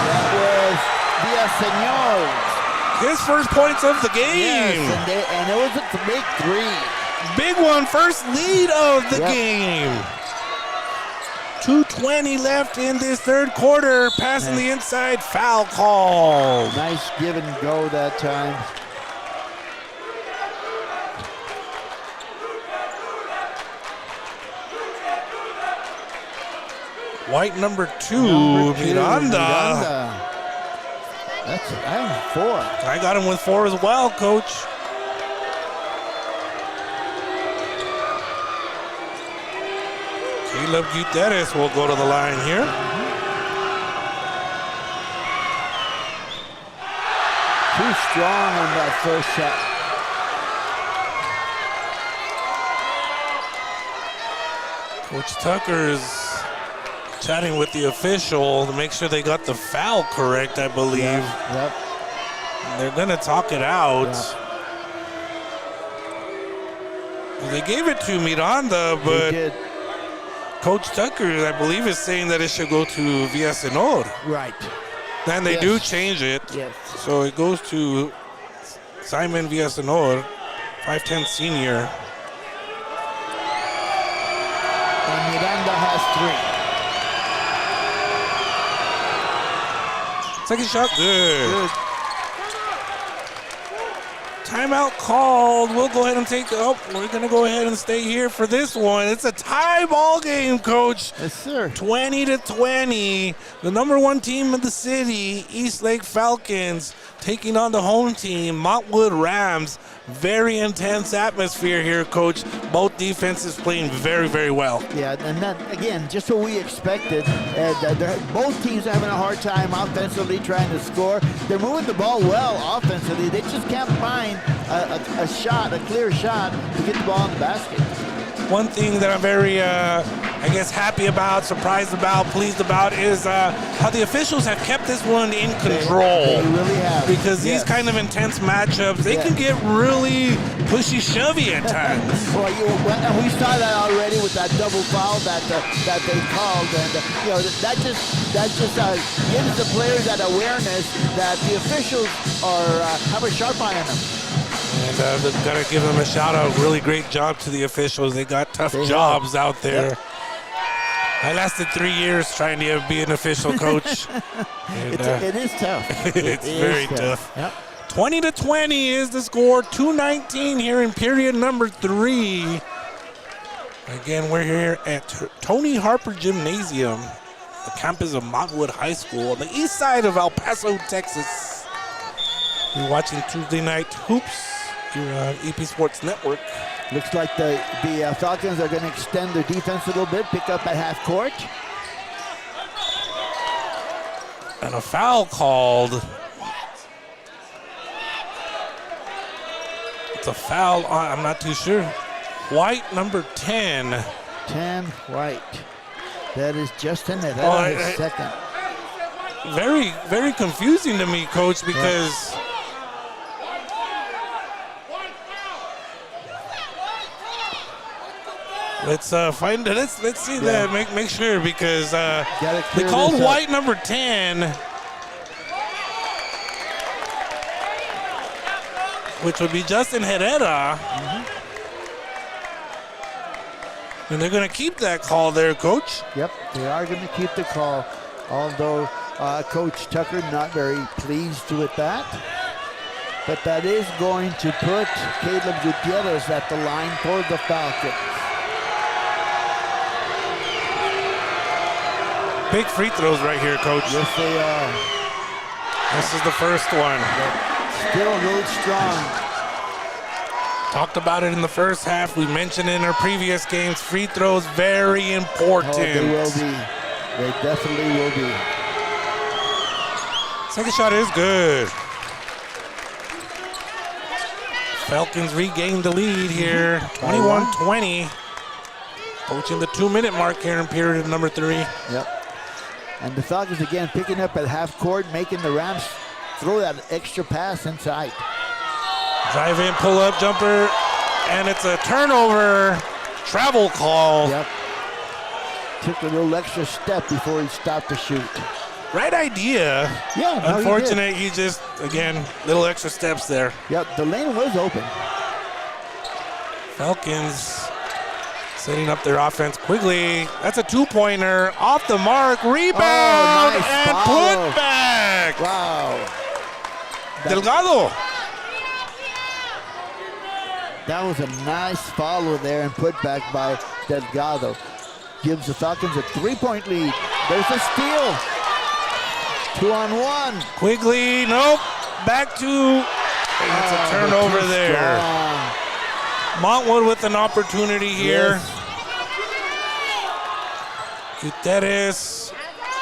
That was Villaseñor. His first points of the game. Yes, and it was a big 3. Big one, first lead of the game. 2:20 left in this third quarter. Passing the inside, foul call. Nice give and go that time. White number 2, Miranda. That's I'm 4. I got him with 4 as well, Coach. Caleb Gutierrez will go to the line here. Too strong on that first shot. Coach Tucker is chatting with the official to make sure they got the foul correct, I believe. Yep. They're going to talk it out. They gave it to Miranda, but Coach Tucker, I believe, is saying that it should go to Villasenor. Right. Then they do change it. Yes. So it goes to Simon Villasenor, 5'10" senior. And Miranda has 3. Second shot, good. Timeout called. We'll go ahead and take. Oh, we're gonna go ahead and stay here for this one. It's a tie ball game, Coach. Yes, sir. 20-20. The number 1 team in the city, Eastlake Falcons, taking on the home team, Montwood Rams. Very intense atmosphere here, Coach. Both defenses playing very, very well. Yeah, and that, again, just what we expected. Both teams having a hard time offensively trying to score. They're moving the ball well offensively. They just can't find a shot, a clear shot to get the ball in the basket. One thing that I'm very, happy about, surprised about, pleased about is how the officials have kept this one in control. They really have. Because these kind of intense matchups, they can get really pushy-shovey at times. And we saw that already with that double foul that they called, and that just gives the players that awareness that the officials have a sharp eye on them. And they've got to give them a shout out. Really great job to the officials. They got tough jobs out there. Yep. I lasted 3 years trying to be an official coach. And, it is tough. It's very tough. Yep. 20-20 is the score. 2:19 here in period number 3. Again, we're here at Tony Harper Gymnasium, the campus of Montwood High School on the east side of El Paso, Texas. You're watching Tuesday Night Hoops here on EP Sports Network. Looks like the Falcons are going to extend their defense a little bit, pick up at half court. And a foul called. It's a foul on, I'm not too sure. White, number 10. 10, White. That is Justin Herrera, his second. Very, very confusing to me, Coach, because let's find it. Let's see that. Make sure, because they called White number 10, which would be Justin Herrera. And they're going to keep that call there, Coach. Yep, they are going to keep the call, although Coach Tucker not very pleased with that. But that is going to put Caleb Gutierrez at the line for the Falcons. Big free throws right here, Coach. Yes, they are. This is the first one. Still really strong. Talked about it in the first half. We mentioned in our previous games, free throws very important. Oh, they will be. They definitely will be. Second shot is good. Falcons regain the lead here, 21-20. Approaching the 2-minute mark here in period number 3. Yep. And the Falcons again picking up at half court, making the Rams throw that extra pass inside. Drive in, pull up, jumper, and it's a turnover. Travel call. Yep. Took a little extra step before he stopped to shoot. Right idea. Yeah. Unfortunate, he just, again, little extra steps there. Yep, the lane was open. Falcons setting up their offense quickly. That's a 2-pointer. Off the mark. Rebound nice and follow. put back. Wow. Delgado. That was a nice follow there and put back by Delgado. Gives the Falcons a 3-point lead. There's a steal. 2-on-1. Quigley, nope. Back to, and it's a turnover there. Montwood with an opportunity here. Gutierrez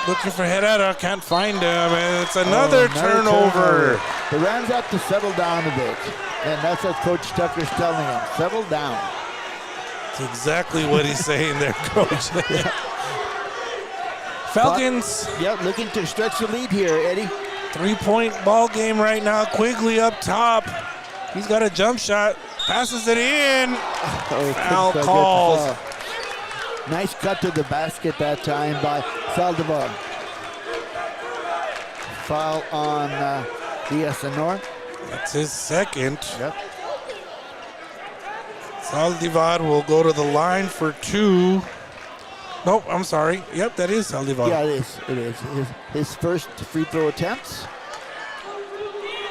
looking for Herrera, can't find him, and it's another turnover. The Rams have to settle down a bit, and that's what Coach Tucker's telling them. Settle down. That's exactly what he's saying there, Coach. Falcons. Looking to stretch the lead here, Eddie. 3-point ball game right now. Quigley up top. He's got a jump shot. Passes it in. Foul calls. Nice cut to the basket that time by Saldivar. Foul on Villasenor. That's his second. Yep. Saldivar will go to the line for 2. Nope, I'm sorry. Yep, that is Saldivar. Yeah, it is. It is. His first free throw attempts.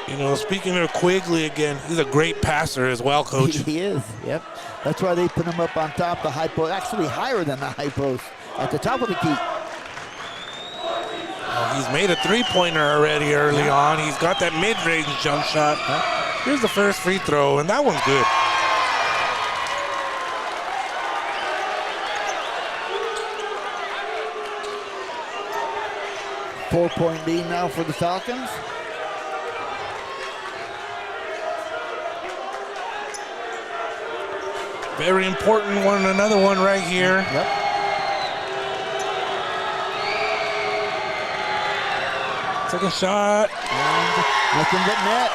You know, speaking of Quigley again, he's a great passer as well, Coach. He is, yep. That's why they put him up on top the high post, actually higher than the high post, at the top of the key. Oh, he's made a 3-pointer already early on. He's got that mid-range jump shot. Here's the first free throw, and that one's good. Four-point lead now for the Falcons. Very important one, another one right here. Yep. Second shot. And nothing but net.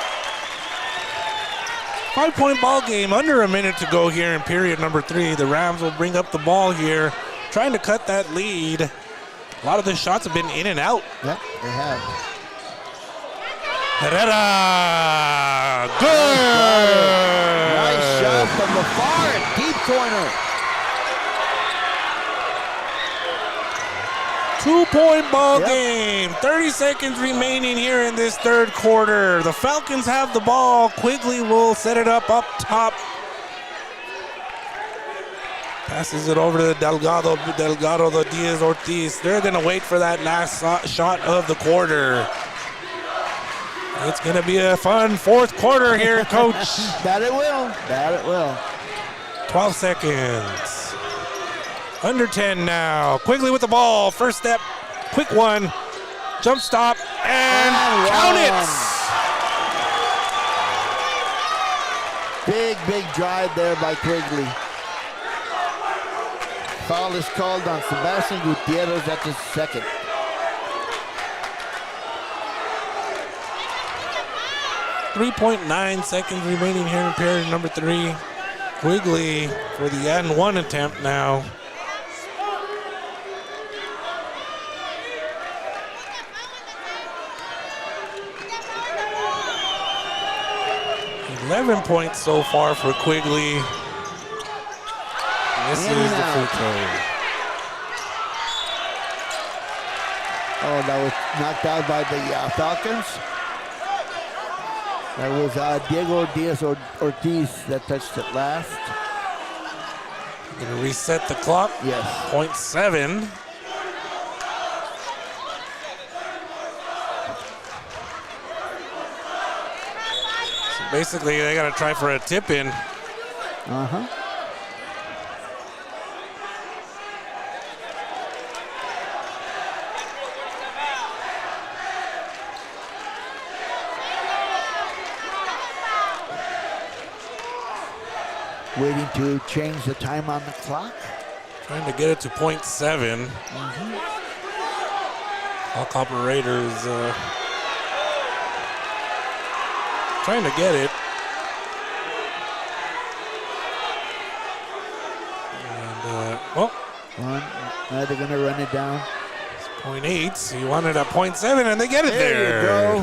5-point ball game, under a minute to go here in period number 3. The Rams will bring up the ball here, trying to cut that lead. A lot of the shots have been in and out. Yep, they have. Herrera, good! Nice shot from the far deep corner. 2-point ball game. 30 seconds remaining here in this third quarter. The Falcons have the ball. Quigley will set it up top. Passes it over to Delgado the Diaz Ortiz. They're going to wait for that last shot of the quarter. It's going to be a fun fourth quarter here, Coach. That it will. That it will. 12 seconds. Under 10 now. Quigley with the ball. First step. Quick one. Jump stop. And count it. Big drive there by Quigley. Foul is called on Sebastian Gutierrez at the second. .9 seconds remaining here in period number 3. Quigley for the and one attempt now. .11 points so far for Quigley. This is the free throw. Oh, that was knocked out by the Falcons. That was Diego Diaz Ortiz that touched it last. Gonna reset the clock. Yes. .7. So basically, they gotta try for a tip in. Uh-huh. Waiting to change the time on the clock. Trying to get it to .7. Clock operators trying to get it. And, Now they're going to run it down. It's .8. So you want it at .7, and they get it there. There you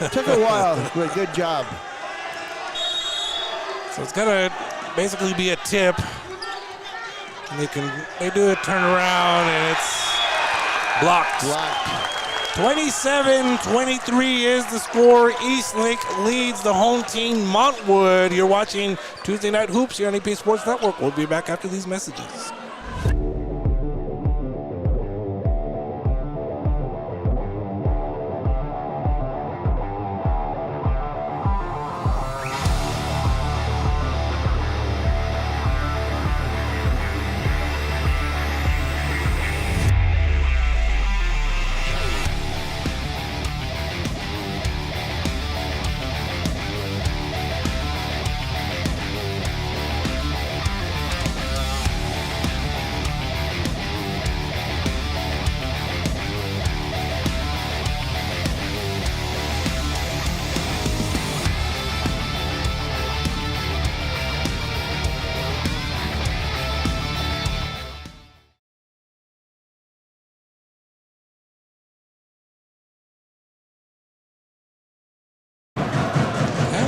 go. Took a while, but good job. So it's gonna basically be a tip. And they do a turnaround, and it's blocked. 27-23 is the score. Eastlake leads the home team, Montwood. You're watching Tuesday Night Hoops here on EP Sports Network. We'll be back after these messages.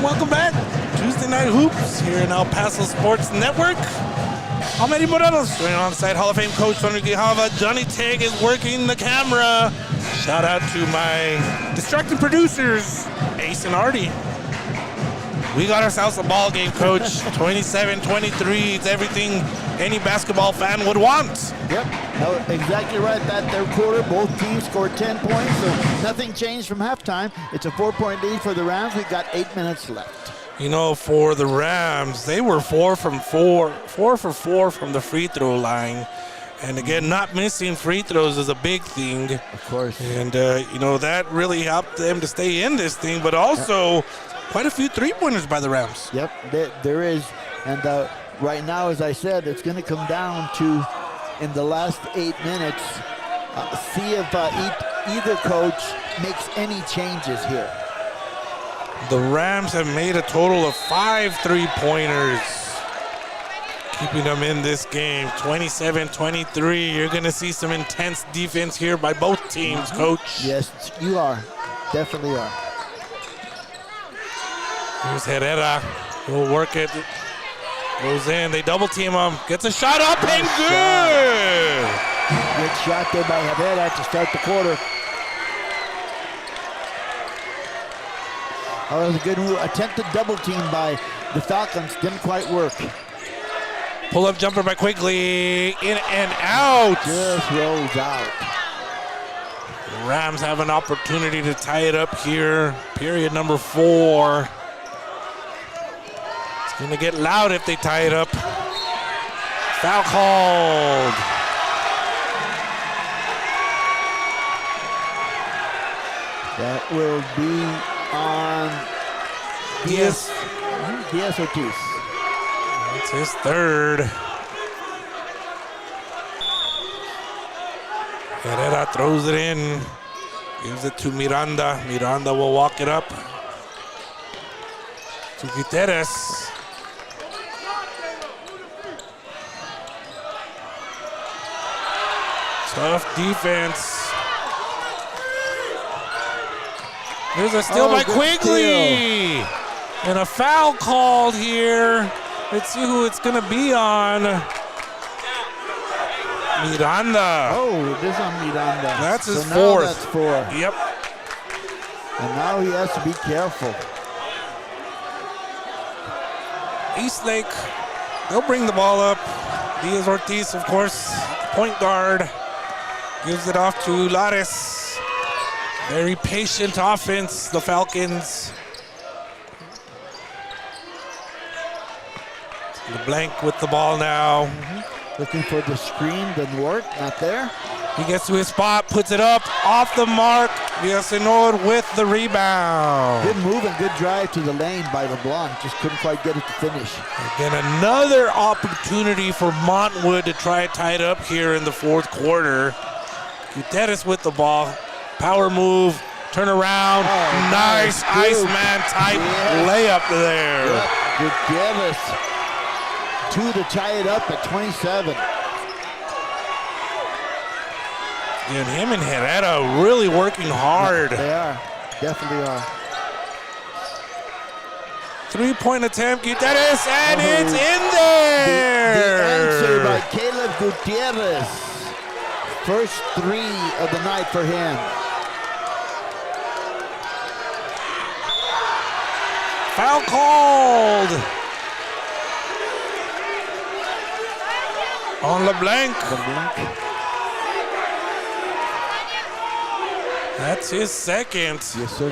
welcome back. Tuesday Night Hoops here in El Paso Sports Network. I'm Eddie Morelos, joined alongside Hall of Fame coach Tony Grijalva. Johnny Tag is working the camera. Shout out to my distracting producers, Ace and Artie. We got ourselves a ball game, Coach. 27-23. It's everything any basketball fan would want. Yep, no, exactly right. That third quarter, both teams scored 10 points, so nothing changed from halftime. It's a 4-point lead for the Rams. We've got 8 minutes left. You know, for the Rams, they were 4 for 4 from the free throw line. And again, not missing free throws is a big thing. Of course. And, you know, that really helped them to stay in this thing, but also quite a few three-pointers by the Rams. Yep, there is. And right now, as I said, it's going to come down to, in the last 8 minutes, see if either coach makes any changes here. The Rams have made a total of 5 three-pointers, keeping them in this game. 27-23. You're going to see some intense defense here by both teams, Coach. Yes, you are. Definitely are. Here's Herrera. He'll work it. Goes in. They double team him. Gets a shot up and good. Good shot there by Herrera to start the quarter. Oh, that was a good move. Attempted double team by the Falcons. Didn't quite work. Pull-up jumper by Quigley. In and out. Just rolls out. The Rams have an opportunity to tie it up here. Period number 4. It's going to get loud if they tie it up. Foul called. That will be on Diaz Ortiz. That's his third. Herrera throws it in. Gives it to Miranda. Miranda will walk it up to Gutierrez. Tough defense. There's a steal by Quigley. Steal. And a foul called here. Let's see who it's going to be on. Miranda. Oh, it is on Miranda. That's his so fourth. Now that's 4. Yep. And now he has to be careful. Eastlake, they'll bring the ball up. Diaz Ortiz, of course, point guard. Gives it off to Lares. Very patient offense, the Falcons. LeBlanc with the ball now. Looking for the screen, didn't work, not there. He gets to his spot, puts it up, off the mark. Villasenor with the rebound. Good move and good drive to the lane by LeBlanc. Just couldn't quite get it to finish. Again, another opportunity for Montwood to try to tie it up here in the fourth quarter. Gutierrez with the ball. Power move, turn around. Oh, nice nice Iceman type layup there. Yep. Gutierrez. 2 to tie it up at 27. And him and Herrera really working hard. They are, definitely are. 3-point attempt, Gutierrez, and it's in there. The answer by Caleb Gutierrez. First 3 of the night for him. Foul called on LeBlanc. That's his second. Yes, sir.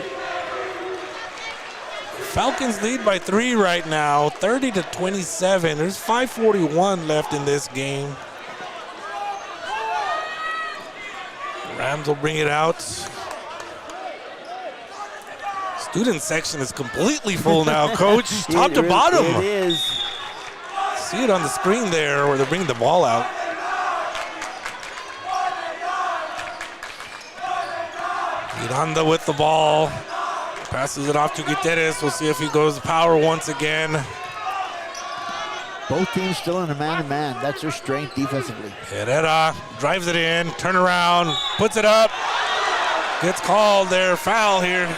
Falcons lead by 3 right now, 30-27. There's 5:41 left in this game. Rams will bring it out. Student section is completely full now, Coach. Top to bottom. It is. See it on the screen there where they're bringing the ball out. Miranda with the ball. Passes it off to Gutierrez. We'll see if he goes power once again. Both teams still in a man-to-man. That's their strength defensively. Herrera drives it in, turn around, puts it up. Gets called there, foul here.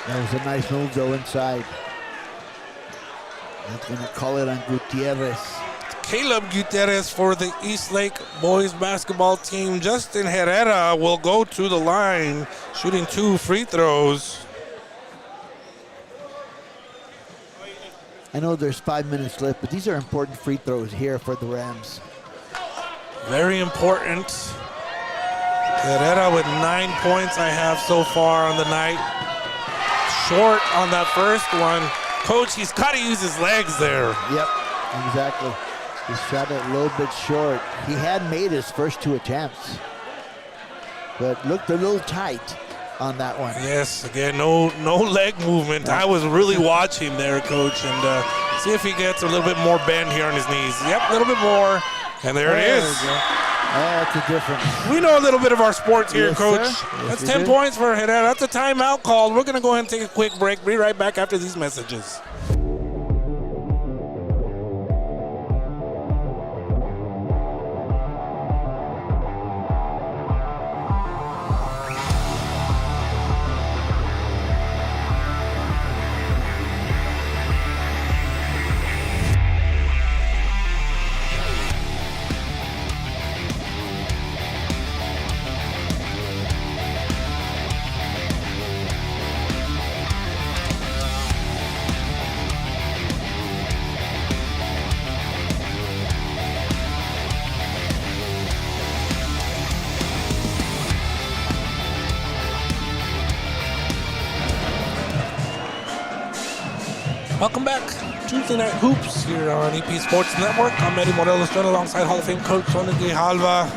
That was a nice move, though, inside. That's going to call it on Gutierrez. Caleb Gutierrez for the Eastlake boys basketball team. Justin Herrera will go to the line, shooting 2 free throws. I know there's 5 minutes left, but these are important free throws here for the Rams. Very important. Herrera with 9 points I have so far on the night. Short on that first one. Coach, he's got to use his legs there. Yep, exactly. He shot it a little bit short. He had made his first 2 attempts, but looked a little tight on that one. Yes, again, no leg movement. I was really watching there, Coach, and see if he gets a little bit more bend here on his knees. Yep, a little bit more, and there it is. That's a difference. We know a little bit of our sports here, Yes, Coach. sir. Yes, That's we 10 do. points for Herrera. That's a timeout called. We're going to go ahead and take a quick break. Be right back after these messages. Welcome back. Tuesday Night Hoops here on EP Sports Network. I'm Eddie Morelos, joined alongside Hall of Fame coach Tony Grijalva.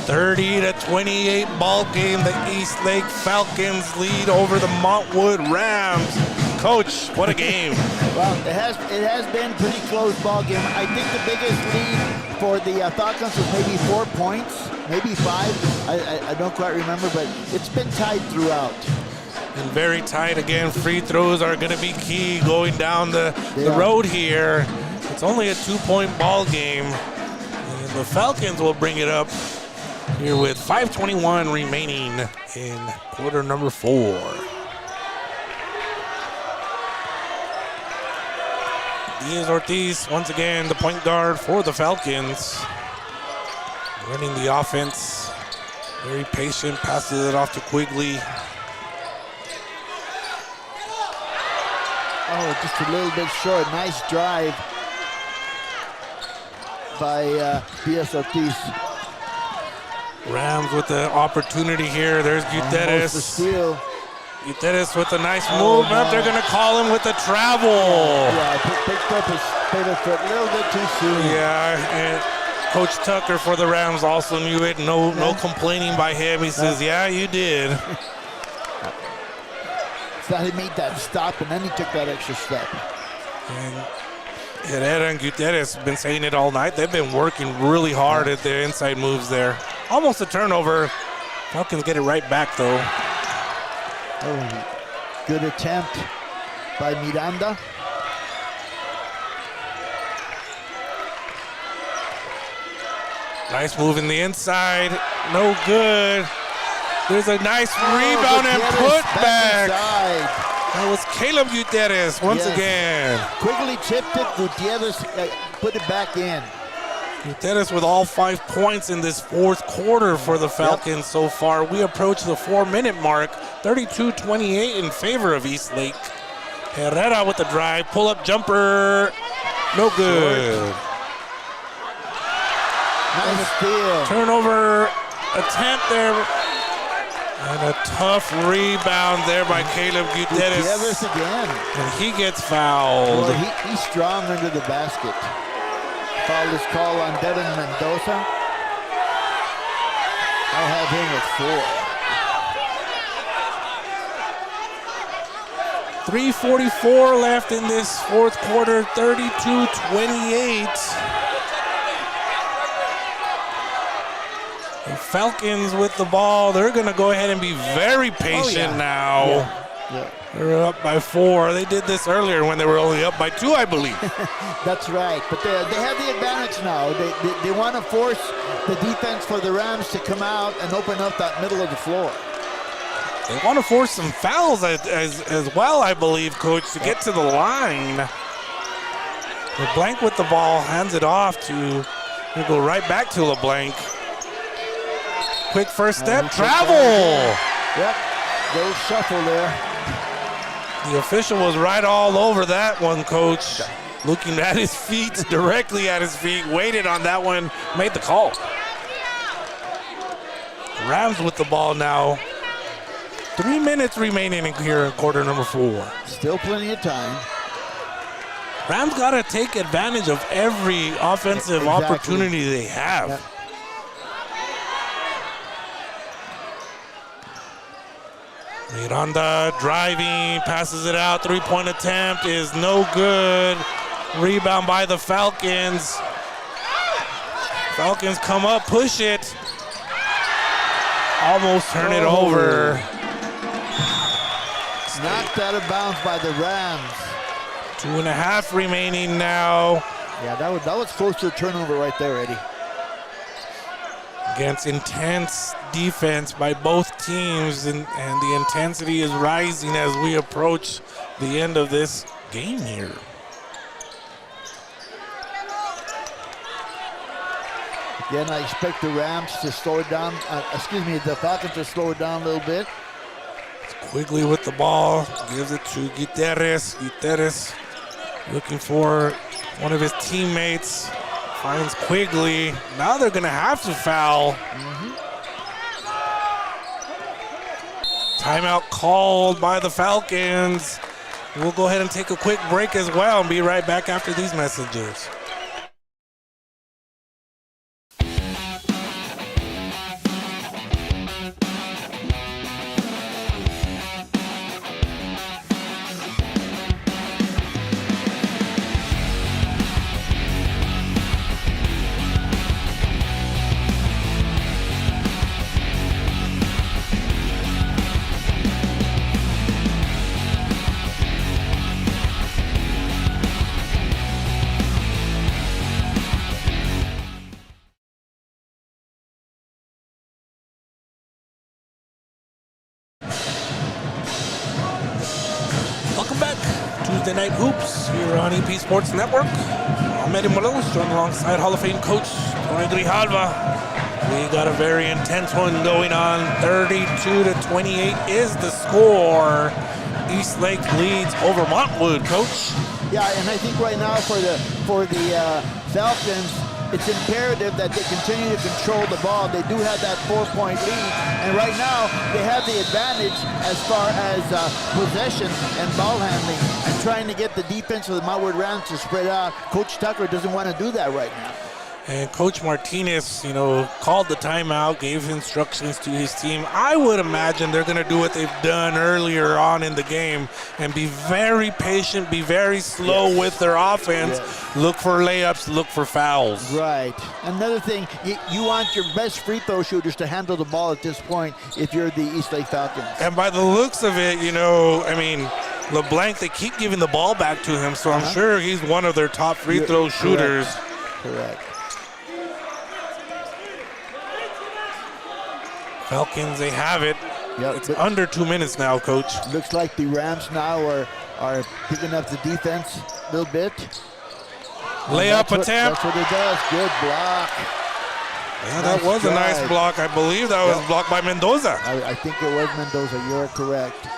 30-28 ball game. The Eastlake Falcons lead over the Montwood Rams. Coach, what a game. Well, it has been a pretty close ball game. I think the biggest lead for the Falcons was maybe 4 points, maybe 5. I don't quite remember, but it's been tied throughout. And very tight again. Free throws are going to be key going down the road here. It's only a 2-point ball game. And the Falcons will bring it up here with 5:21 remaining in quarter number 4. Diaz Ortiz, once again, the point guard for the Falcons. Running the offense. Very patient, passes it off to Quigley. Oh, just a little bit short. Nice drive by Diaz Ortiz. Rams with the opportunity here. There's Almost a Gutierrez. steal. Gutierrez with a nice movement. no. They're going to call him with the travel. Yeah, picked up his pivot foot a little bit too soon. Yeah, and Coach Tucker for the Rams also knew it. No complaining by him. He says, yeah, you did. So he made that stop, and then he took that extra step. And Herrera and Gutierrez have been saying it all night. They've been working really hard at their inside moves there. Almost a turnover. Falcons get it right back, though. Oh, good attempt by Miranda. Nice move in the inside. No good. There's a nice rebound and Gutierrez putback. inside. That was Caleb Gutierrez once again. Quigley chipped it. Gutierrez put it back in. Gutierrez with all 5 points in this fourth quarter for the Falcons so far. We approach the 4-minute mark. 32-28 in favor of Eastlake. Herrera with the drive. Pull-up jumper. No good. Nice steal. Turnover attempt there. And a tough rebound there by Caleb Gutierrez. Gutierrez again. And he gets fouled. Boy, he's strong under the basket. Foul is called on Devin Mendoza. I have him at 4. 3:44 left in this fourth quarter, 32-28. The Falcons with the ball. They're going to go ahead and be very patient now. Yeah. They're up by 4. They did this earlier when they were only up by 2, I believe. That's right, but they have the advantage now. They want to force the defense for the Rams to come out and open up that middle of the floor. They want to force some fouls as well, I believe, Coach, to get to the line. LeBlanc with the ball, hands it off to, he'll go right back to LeBlanc. Quick first step, travel. Yep, little shuffle there. The official was right all over that one, Coach. Looking at his feet, directly at his feet, waited on that one, made the call. Rams with the ball now. 3 minutes remaining in here in quarter number 4. Still plenty of time. Rams got to take advantage of every offensive opportunity they have. Yep. Miranda driving, passes it out. 3-point attempt is no good. Rebound by the Falcons. Falcons come up, push it. Almost turn it over. Knocked out of bounds by the Rams. 2.5 remaining now. Yeah, that was close to a turnover right there, Eddie. Against intense defense by both teams, and the intensity is rising as we approach the end of this game here. Again, I expect the Rams to slow it down. The Falcons to slow it down a little bit. Quigley with the ball, gives it to Gutierrez. Gutierrez looking for one of his teammates, finds Quigley. Now they're gonna have to foul. Timeout called by the Falcons. We'll go ahead and take a quick break as well and be right back after these messages. Tuesday Night Hoops here on EP Sports Network. I'm Eddie Morelos, joined alongside Hall of Fame coach Tony Grijalva. We got a very intense one going on. 32-28 is the score. Eastlake leads over Montwood, Coach. Yeah, and I think right now for the Falcons, it's imperative that they continue to control the ball. They do have that 4-point lead, and right now they have the advantage as far as possession and ball handling, and trying to get the defense of the Montwood Rams to spread out. Coach Tucker doesn't want to do that right now. And Coach Martinez, called the timeout, gave instructions to his team. I would imagine they're going to do what they've done earlier on in the game and be very patient, be very slow with their offense. Look for layups, look for fouls. Right. Another thing, you want your best free throw shooters to handle the ball at this point if you're the Eastlake Falcons. And by the looks of it, LeBlanc, they keep giving the ball back to him, so I'm sure he's one of their top free throw shooters. Correct. Falcons, they have it. Yep. It's under 2 minutes now, Coach. Looks like the Rams now are picking up the defense a little bit. Layup attempt. That's what it does. Good block. Yeah, that was a nice block. I believe that was blocked by Mendoza. I think it was Mendoza. You're correct.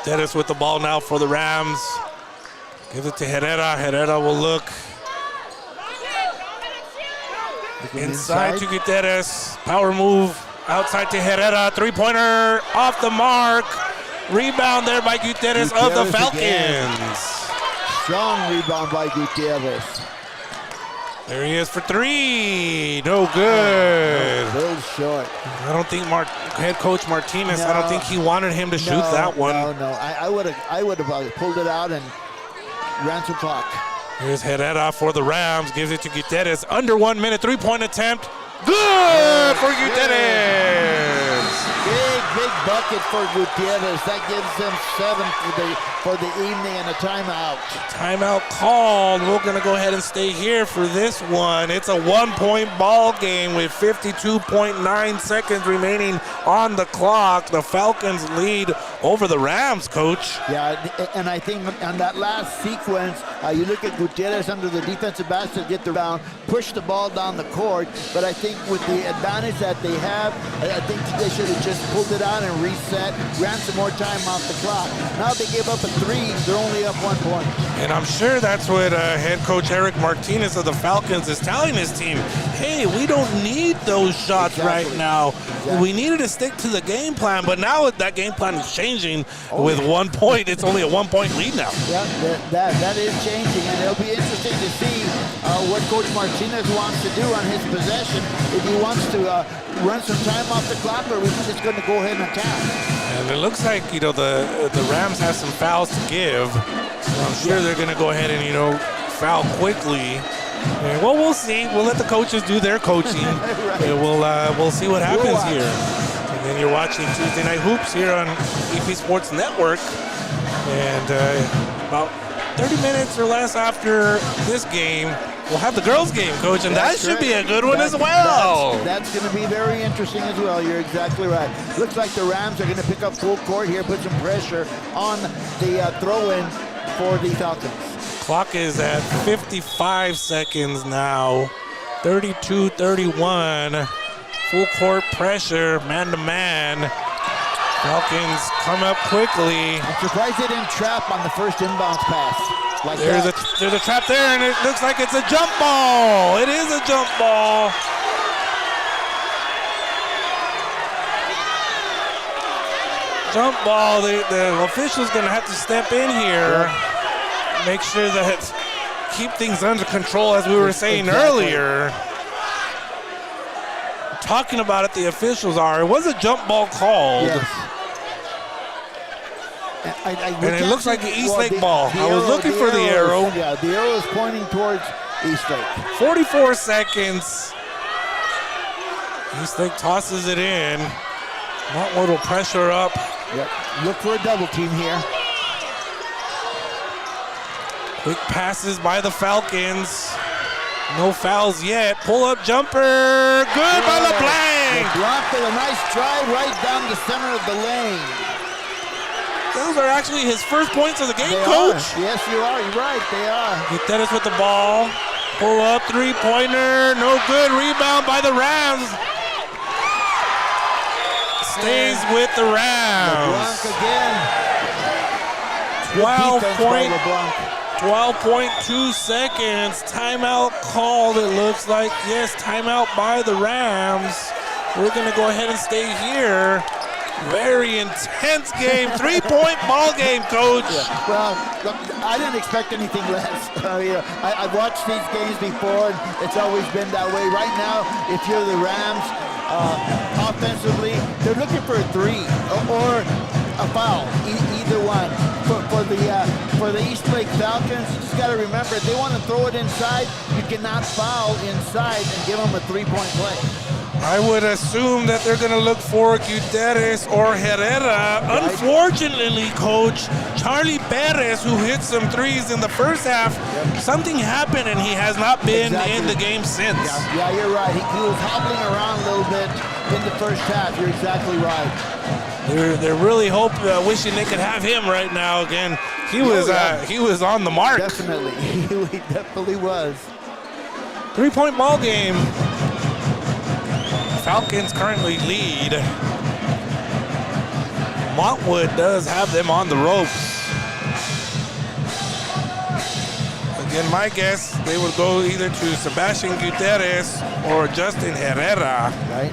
Dennis with the ball now for the Rams. Gives it to Herrera. Herrera will look. Inside to Gutierrez. Power move. Outside to Herrera. Three-pointer off the mark. Rebound there by Gutierrez of the Falcons. Again. Strong rebound by Gutierrez. There he is for three. No good. A little short. I don't think head coach Martinez, I don't think he wanted him to shoot that one. No. I would have pulled it out and ran some clock. Here's Herrera for the Rams. Gives it to Gutierrez. Under 1 minute. 3-point attempt. Good for Gutierrez. Big big bucket for Gutierrez. That gives them 7 for the evening and a timeout. Timeout called. We're going to go ahead and stay here for this one. It's a 1-point ball game with 52.9 seconds remaining on the clock. The Falcons lead over the Rams, Coach. Yeah, and I think on that last sequence, you look at Gutierrez under the defensive basket, get the round, push the ball down the court. But I think with the advantage that they have, I think they should have just pulled it out and reset, ran some more time off the clock. Now they give up a 3, they're only up 1 point. And I'm sure that's what head coach Eric Martinez of the Falcons is telling his team. Hey, we don't need those shots right now. Exactly. We needed to stick to the game plan, but now that game plan is changing with 1 point. It's only a 1-point lead now. Yeah, that is changing, and it'll be interesting to see what Coach Martinez wants to do on his possession. If he wants to run some time off the clock, or if he's just going to go ahead and attack. And it looks like, the Rams have some fouls to give. So I'm sure they're going to go ahead and, foul quickly. And, well, we'll see. We'll let the coaches do their coaching. Right. And we'll see what happens here. And then you're watching Tuesday Night Hoops here on EP Sports Network. And about 30 minutes or less after this game, we'll have the girls' game, Coach, and that should be a good one as well. That's going to be very interesting as well. You're exactly right. Looks like the Rams are going to pick up full court here, put some pressure on the throw-in for the Falcons. Clock is at 55 seconds now. 32-31. Full court pressure, man-to-man. Falcons come up quickly. I'm surprised they didn't trap on the first inbounds pass. Like there's a trap there, and it looks like it's a jump ball. It is a jump ball. Jump ball. The official's going to have to step in here. Make sure that keep things under control, as we were saying earlier. Talking about it, the officials are. It was a jump ball called. Yes. And it looks like the Eastlake ball. I was looking for the arrow. Yeah, the arrow is pointing towards Eastlake. 44 seconds. Eastlake tosses it in. Montwood will pressure up. Yep. Look for a double team here. Quick passes by the Falcons. No fouls yet. Pull-up jumper. Good by LeBlanc. LeBlanc with a nice drive right down the center of the lane. Those are actually his first points of the game, they Coach. Are. Yes, you are. You're right. They are. Dennis with the ball. Pull-up three-pointer. No good. Rebound by the Rams. Stays with the Rams. LeBlanc again. 12.2 seconds. Timeout called, it looks like. Yes, timeout by the Rams. We're going to go ahead and stay here. Very intense game. 3-point ball game, Coach. Yeah. Well, look, I didn't expect anything less. I've watched these games before, and it's always been that way. Right now, if you're the Rams, offensively, they're looking for a 3 or a foul, either one. For the Eastlake Falcons, you just got to remember, if they want to throw it inside, you cannot foul inside and give them a 3-point play. I would assume that they're going to look for Gutierrez or Herrera. Right. Unfortunately, Coach, Charlie Perez, who hit some threes in the first half, something happened and he has not been in the game since. Yeah, you're right. He was hobbling around a little bit in the first half. You're exactly right. They're really wishing they could have him right now again. He was on the mark. Definitely, he definitely was. 3-point ball game. Falcons currently lead. Montwood does have them on the ropes. Again, my guess, they would go either to Sebastian Gutierrez or Justin Herrera. Right.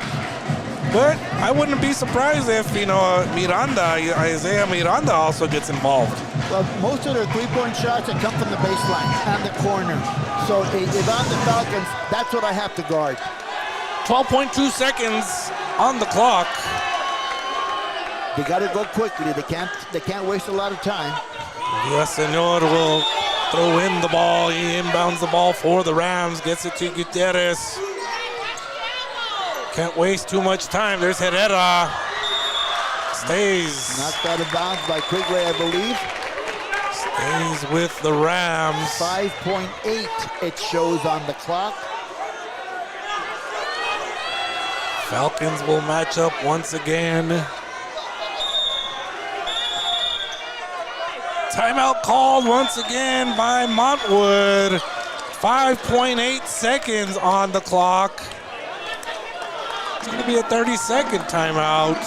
But I wouldn't be surprised if, Isaiah Miranda also gets involved. Well, most of their 3-point shots that come from the baseline and the corner. So if I'm the Falcons, that's what I have to guard. 12.2 seconds on the clock. They got to go quickly. They can't waste a lot of time. Yes, Senor will throw in the ball. He inbounds the ball for the Rams. Gets it to Gutierrez. Can't waste too much time. There's Herrera. Stays. Knocked out of bounds by Quigley, I believe. Stays with the Rams. 5.8 it shows on the clock. Falcons will match up once again. Timeout called once again by Montwood. 5.8 seconds on the clock. It's going to be a 30-second timeout.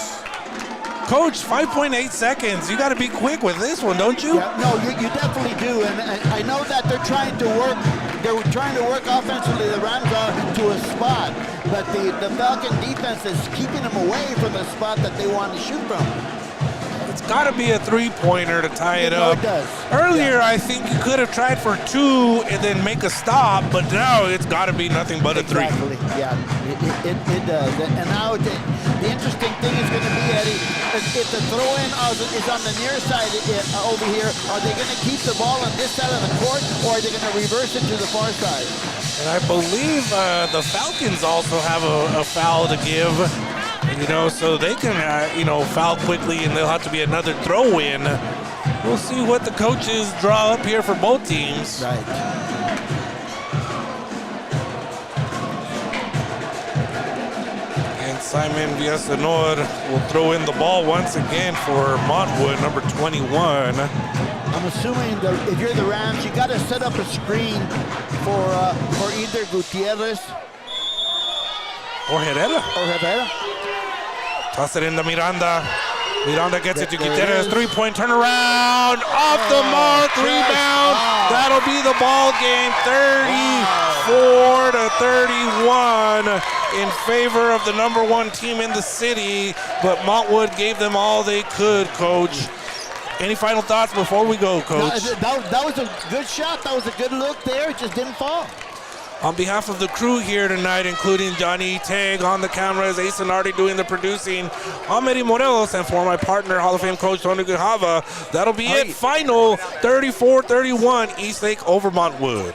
Coach, 5.8 seconds. You got to be quick with this one, don't you? Yeah, no, you definitely do. And I know that they're trying to work. They're trying to work offensively. The Rams are to a spot, but the Falcon defense is keeping them away from the spot that they want to shoot from. It's got to be a three-pointer to tie it up. It does. Earlier, I think you could have tried for two and then make a stop, but now it's got to be nothing but a three. Exactly. Yeah, it does. And now the interesting thing is going to be, Eddie, if the throw-in is on the near side over here, are they going to keep the ball on this side of the court, or are they going to reverse it to the far side? And I believe the Falcons also have a foul to give. You know, so they can, foul quickly, and there'll have to be another throw-in. We'll see what the coaches draw up here for both teams. Right. And Simon Villasenor will throw in the ball once again for Montwood, number 21. I'm assuming that if you're the Rams, you got to set up a screen for either Gutierrez Or Herrera. Toss it into Miranda. Miranda gets it to Gutierrez. Three-point turnaround. Off the mark. Rebound. That'll be the ball game. 34-31 in favor of the number one team in the city. But Montwood gave them all they could, Coach. Any final thoughts before we go, Coach? That was a good shot. That was a good look there. It just didn't fall. On behalf of the crew here tonight, including Johnny Tag on the cameras, Ace Nardi doing the producing, I'm Eddie Morelos, and for my partner, Hall of Fame coach Tony Grijalva, that'll be it. Final 34-31, Eastlake over Montwood.